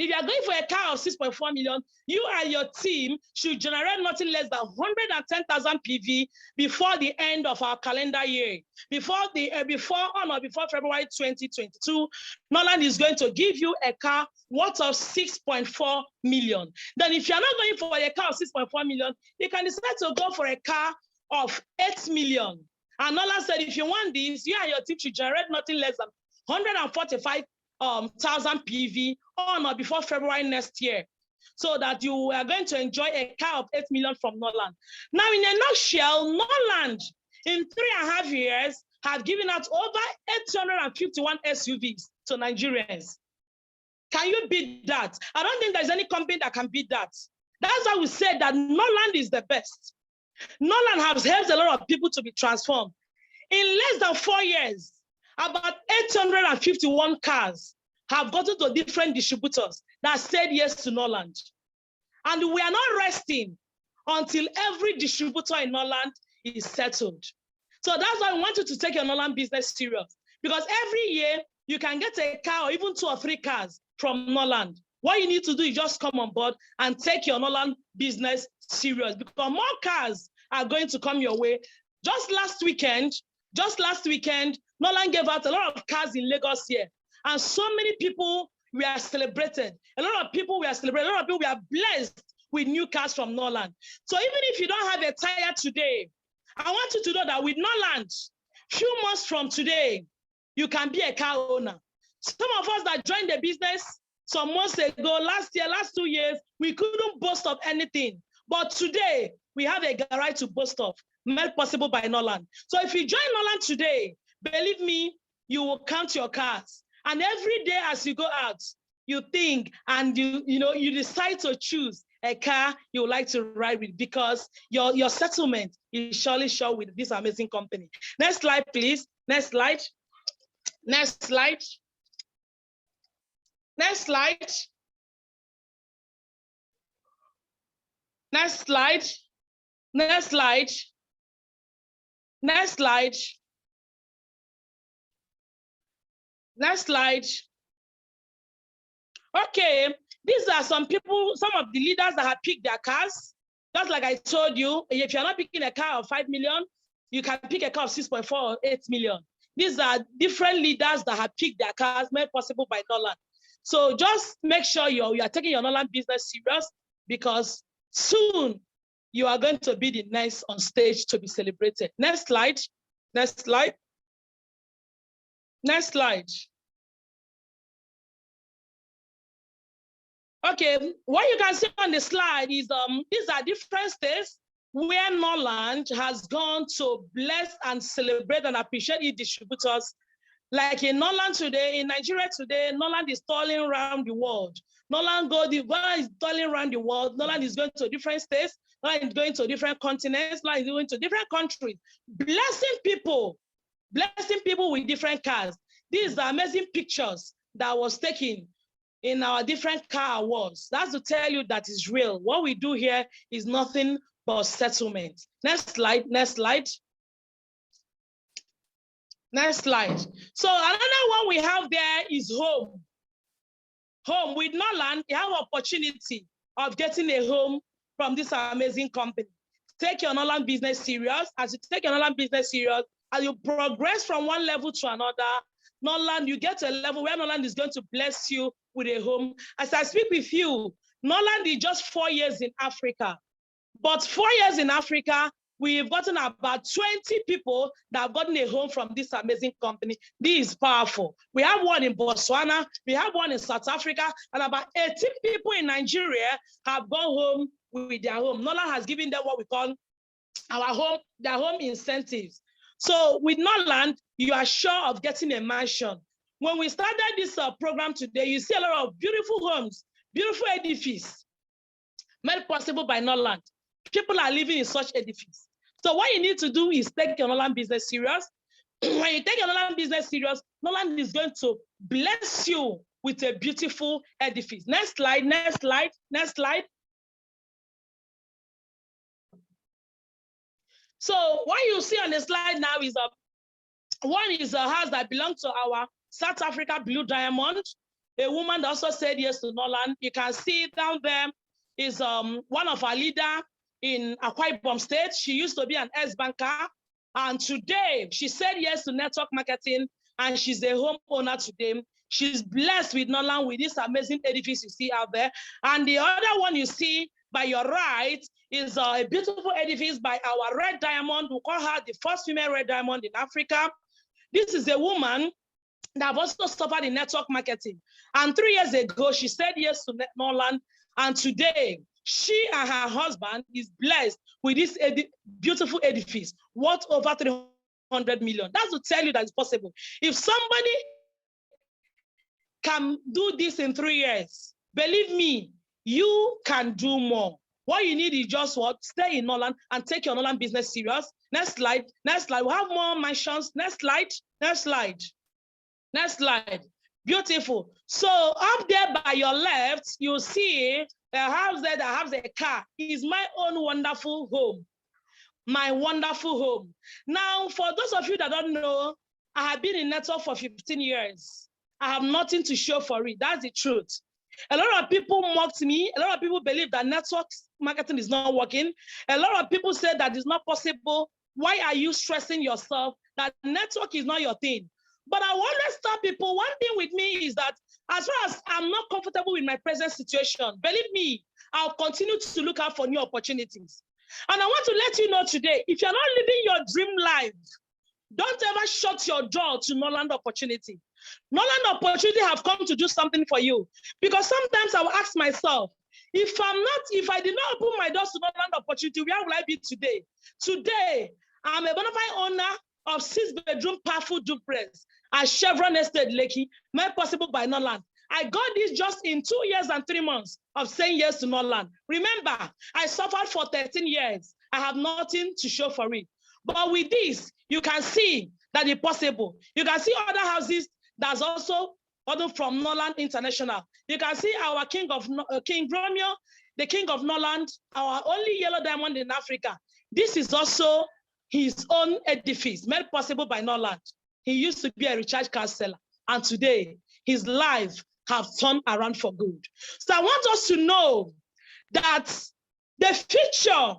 if you're going for a car of 6.4 million, you and your team should generate nothing less than 110,000 PV before the end of our calendar year. Before February 2022, Norland is going to give you a car worth of 6.4 million. Then if you're not going for a car of 6.4 million, you can decide to go for a car of 8 million. And Norland said, if you want this, you and your team should generate nothing less than 145,000 PV on or before February next year, so that you are going to enjoy a car of 8 million from Norland. Now, in a nutshell, Norland in 3.5 years have given out over 851 SUVs to Nigerians. Can you beat that? I don't think there's any company that can beat that. That's why we said that Norland is the best. Norland has helped a lot of people to be transformed. In less than 4 years, about 851 cars have gotten to different distributors that said yes to Norland. And we are not resting until every distributor in Norland is settled. So that's why I want you to take your Norland business serious. Because every year, you can get a car or even 2 or 3 cars from Norland. What you need to do is just come on board and take your Norland business serious, because more cars are going to come your way. Just last weekend, Norland gave out a lot of cars in Lagos here. And so many people were celebrated. A lot of people were celebrated. A lot of people were blessed with new cars from Norland. So even if you don't have a tire today, I want you to know that with Norland, few months from today, you can be a car owner. Some of us that joined the business some months ago, last year, last 2 years, we couldn't boast of anything. But today, we have a garage to boast of, made possible by Norland. So if you join Norland today, believe me, you will count your cars. And every day as you go out, you think and you decide to choose a car you would like to ride with, because your settlement is surely sure with this amazing company. Next slide, please. Next slide. Next slide. Next slide. Next slide. Next slide. Next slide. Next slide. Okay, these are some people, some of the leaders that have picked their cars. Just like I told you, if you're not picking a car of 5 million, you can pick a car of 6.4 or 8 million. These are different leaders that have picked their cars, made possible by Norland. So just make sure you are taking your Norland business serious, because soon you are going to be the next on stage to be celebrated. Next slide. Next slide. Next slide. Okay, what you can see on the slide is these are different states where Norland has gone to bless and celebrate and appreciate its distributors. Like in Norland today, in Nigeria today, Norland is touring around the world. Norland is touring around the world. Norland is going to different states. Norland is going to different continents. Norland is going to different countries, blessing people with different cars. These are amazing pictures that was taken in our different car awards. That's to tell you that is real. What we do here is nothing but settlement. Next slide, next slide. Next slide. So another one we have there is home. Home. With Norland, you have opportunity of getting a home from this amazing company. Take your Norland business serious. As you take your Norland business serious, as you progress from one level to another, Norland, you get to a level where Norland is going to bless you with a home. As I speak with you, Norland is just 4 years in Africa. But 4 years in Africa, we've gotten about 20 people that have gotten a home from this amazing company. This is powerful. We have one in Botswana, we have one in South Africa, and about 18 people in Nigeria have gone home with their home. Norland has given them what we call their home incentives. So with Norland, you are sure of getting a mansion. When we started this program today, you see a lot of beautiful homes, beautiful edifices made possible by Norland. People are living in such edifices. So what you need to do is take your Norland business serious. When you take your Norland business serious, Norland is going to bless you with a beautiful edifice. Next slide, next slide, next slide. So what you see on the slide now is one is a house that belongs to our South Africa Blue Diamond. A woman that also said yes to Norland. You can see down there is one of our leaders in Akwa Ibom State. She used to be an ex-banker, and today she said yes to network marketing, and she's a homeowner today. She's blessed with Norland, with this amazing edifice you see out there. And the other one you see by your right is a beautiful edifice by our Red Diamond. We call her the first female Red Diamond in Africa. This is a woman that also suffered in network marketing. And 3 years ago, she said yes to Norland. And today, she and her husband is blessed with this beautiful edifice worth over 300 million. That's to tell you that it's possible. If somebody can do this in 3 years. Believe me, you can do more. What you need is just what? Stay in Norland and take your Norland business serious. Next slide. Next slide. We'll have more mentions. Next slide. Next slide. Next slide. Beautiful. So up there by your left, you'll see a house there that has a car. It's my own wonderful home. My wonderful home. Now, for those of you that don't know, I have been in network for 15 years. I have nothing to show for it. That's the truth. A lot of people mocked me. A lot of people believe that network marketing is not working. A lot of people say that it's not possible. Why are you stressing yourself that network is not your thing? But I always tell people, one thing with me is that as far as I'm not comfortable with my present situation, believe me, I'll continue to look out for new opportunities. And I want to let you know today, if you're not living your dream life, don't ever shut your door to Norland opportunity. Norland opportunity have come to do something for you. Because sometimes I will ask myself, if I did not open my doors to Norland opportunity, where will I be today? Today, I'm a bona fide owner of 6-bedroom powerful duplex at Chevron Estate, Lekki, made possible by Norland. I got this just in 2 years and 3 months of saying yes to Norland. Remember, I suffered for 13 years. I have nothing to show for it. But with this, you can see that it's possible. You can see other houses that's also ordered from Norland International. You can see our King Romeo, the King of Norland, our only yellow diamond in Africa. This is also his own edifice made possible by Norland. He used to be a recharge car seller, and today his life have turned around for good. So I want us to know that the future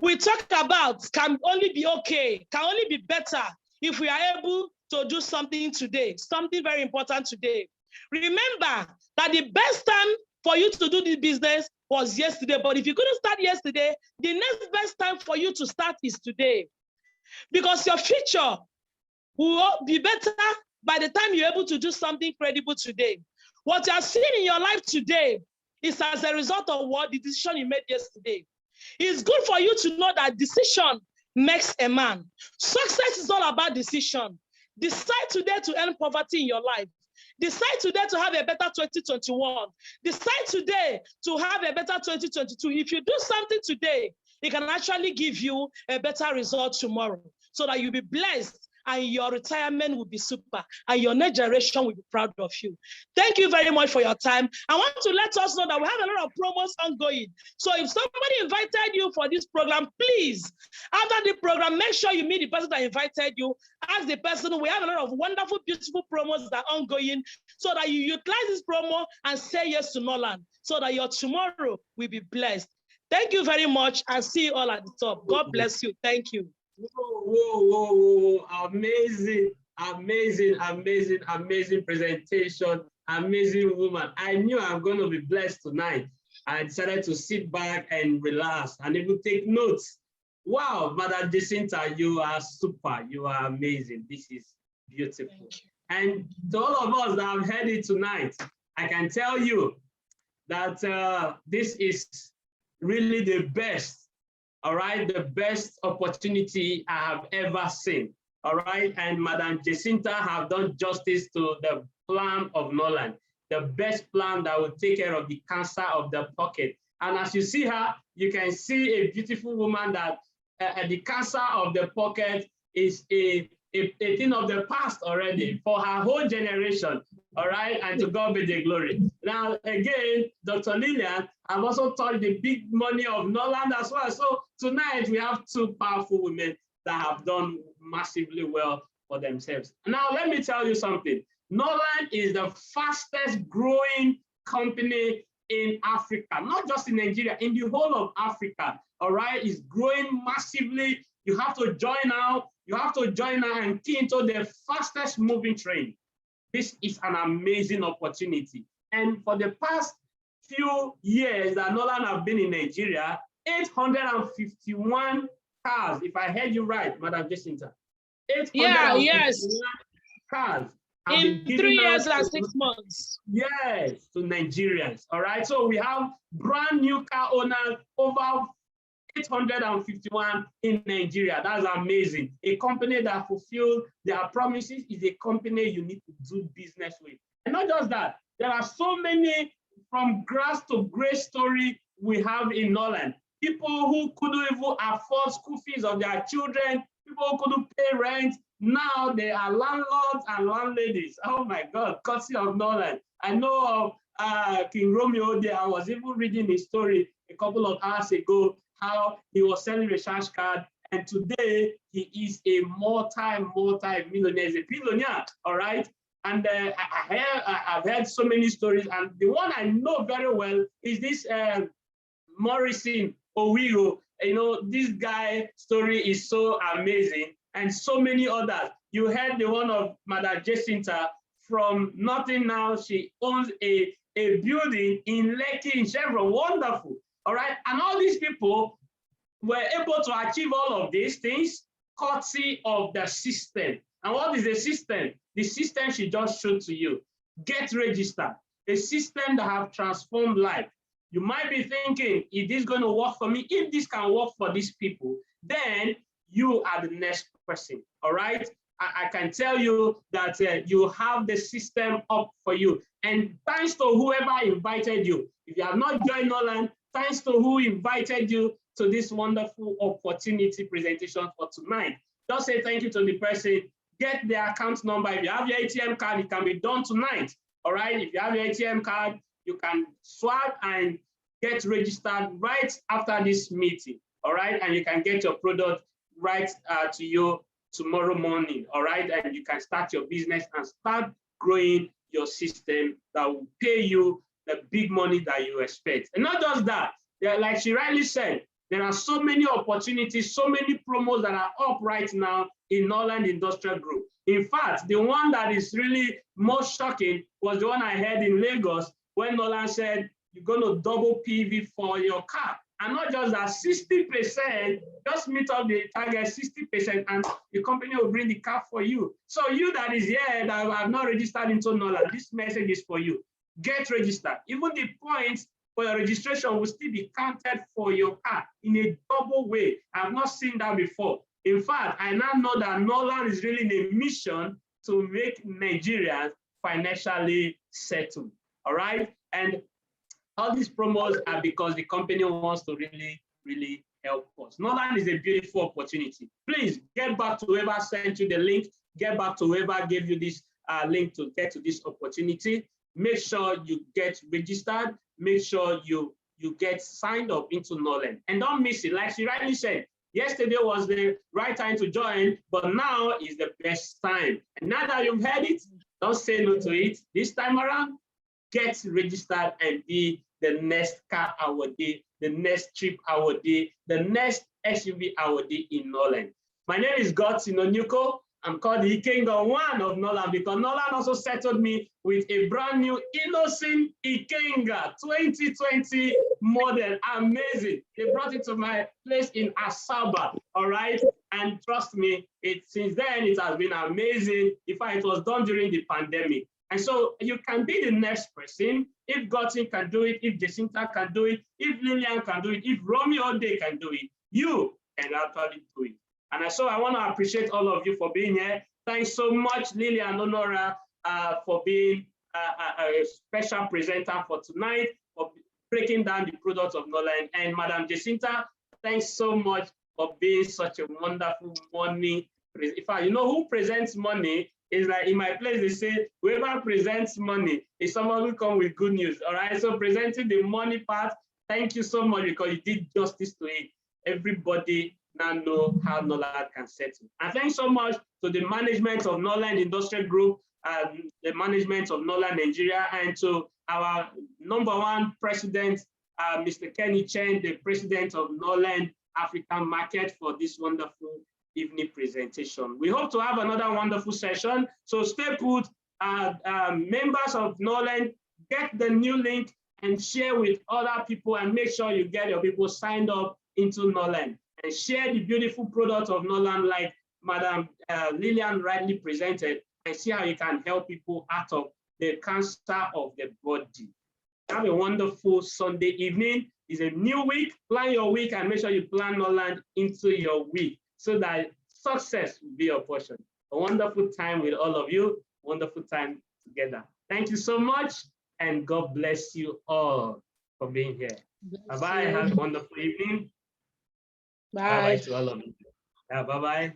we talk about can only be okay, can only be better if we are able to do something today, something very important today. Remember that the best time for you to do this business was yesterday, but if you couldn't start yesterday, the next best time for you to start is today. Because your future will be better by the time you're able to do something credible today. What you are seeing in your life today is as a result of what the decision you made yesterday. It's good for you to know that decision makes a man. Success is all about decision. Decide today to end poverty in your life. Decide today to have a better 2021. Decide today to have a better 2022. If you do something today, it can actually give you a better result tomorrow so that you'll be blessed and your retirement will be super and your next generation will be proud of you. Thank you very much for your time. I want to let us know that we have a lot of promos ongoing. So if somebody invited you for this program, please, after the program, make sure you meet the person that invited you. Ask the person, we have a lot of wonderful, beautiful promos that are ongoing so that you utilize this promo and say yes to Norland so that your tomorrow will be blessed. Thank you very much and see you all at the top. God bless you. Thank you. Whoa. Amazing, amazing presentation. Amazing woman. I knew I'm going to be blessed tonight. I decided to sit back and relax and even take notes. Wow, Madam Jacinta, you are super. You are amazing. This is beautiful. And to all of us that have heard it tonight, I can tell you that this is really the best. All right, the best opportunity I have ever seen. All right, and Madam Jacinta have done justice to the plan of Norland, the best plan that will take care of the cancer of the pocket. And as you see her, you can see a beautiful woman that the cancer of the pocket is a thing of the past already for her whole generation. All right, and to God be the glory. Now, again, Dr. Lillian, I've also touched the big money of Norland as well. So tonight we have two powerful women that have done massively well for themselves. Now, let me tell you something. Norland is the fastest growing company in Africa, not just in Nigeria, in the whole of Africa. All right, it's growing massively. You have to join now. You have to join now and key into the fastest moving train. This is an amazing opportunity. And for the past few years that Norland have been in Nigeria, 851 cars, if I heard you right, Madam Jacinta. 851 cars have been given 3 years and 6 months. Yes, to Nigerians. All right. So we have brand new car owners, over 851 in Nigeria. That's amazing. A company that fulfills their promises is a company you need to do business with. And not just that, there are so many from grass to grace story we have in Norland. People who couldn't even afford school fees of their children, people who couldn't pay rent, now they are landlords and landladies. Oh my God, courtesy of Norland. I know of King Romeo there. I was even reading his story a couple of hours ago, how he was selling recharge card, and today he is a multi-millionaire, he's a billionaire, all right? And I've heard so many stories, and the one I know very well is this Morrison Owigo. You know, this guy story is so amazing, and so many others. You heard the one of Madam Jacinta from nothing now. She owns a building in Lekki in Chevron. Wonderful. All right. And all these people were able to achieve all of these things courtesy of the system. And what is the system? The system she just showed to you. Get registered. A system that have transformed life. You might be thinking, is this going to work for me? If this can work for these people, then you are the next person, all right? I can tell you that you have the system up for you. And thanks to whoever invited you. If you have not joined Norland, thanks to who invited you to this wonderful opportunity presentation for tonight. Just say thank you to the person, get the account number. If you have your ATM card, it can be done tonight, all right? If you have your ATM card, you can swap and get registered right after this meeting, all right? And you can get your product right to you tomorrow morning, all right? And you can start your business and start growing your system that will pay you the big money that you expect. And not just that, like she rightly said, there are so many opportunities, so many promos that are up right now in Norland Industrial Group. In fact, the one that is really most shocking was the one I heard in Lagos when Norland said, you're going to double PV for your car. And not just that, 60%, just meet up the target 60%, and the company will bring the car for you. So you that is here that have not registered into Norland, this message is for you. Get registered. Even the points for your registration will still be counted for your car in a double way. I've not seen that before. In fact, I now know that Norland is really in a mission to make Nigerians financially settled. All right? And all these promos are because the company wants to really, really help us. Norland is a beautiful opportunity. Please get back to whoever sent you the link. Get back to whoever gave you this link to get to this opportunity. Make sure you get registered. Make sure you get signed up into Norland. And don't miss it. Like she rightly said, yesterday was the right time to join, but now is the best time. And now that you've heard it, don't say no to it. This time around, get registered and be the next car awardee, the next trip awardee, the next SUV awardee in Norland. My name is Godson Onyuko. I'm called the Ikenga one of Norland because Norland also settled me with a brand new innocent Ikenga 2020 model. Amazing. They brought it to my place in Asaba, all right? And trust me, since then it has been amazing. In fact, it was done during the pandemic. And so you can be the next person. If Godson can do it, if Jacinta can do it, if Lillian can do it, if Romeo Day can do it, you can actually do it. And so I want to appreciate all of you for being here. Thanks so much, Lillian and Honora, for being a special presenter for tonight, for breaking down the products of Norland. And Madam Jacinta, thanks so much for being such a wonderful money. In fact, you know who presents money? Is like in my place, they say, whoever presents money is someone who comes with good news. All right. So presenting the money part, thank you so much because you did justice to it. Everybody now know how Norland can settle. And thanks so much to the management of Norland Industrial Group, the management of Norland Nigeria, and to our #1 president, Mr. Kenny Chen, the president of Norland African Market, for this wonderful evening presentation. We hope to have another wonderful session. So stay put, members of Norland, get the new link and share with other people, and make sure you get your people signed up into Norland and share the beautiful product of Norland like Madam Lillian rightly presented, and see how you can help people out of the cancer of the body. Have a wonderful Sunday evening. It's a new week. Plan your week and make sure you plan Norland into your week, so that success will be your portion. A wonderful time with all of you, wonderful time together. Thank you so much, and God bless you all for being here. Bye-bye. Have a wonderful evening. Bye-bye to all of you. Yeah, bye-bye.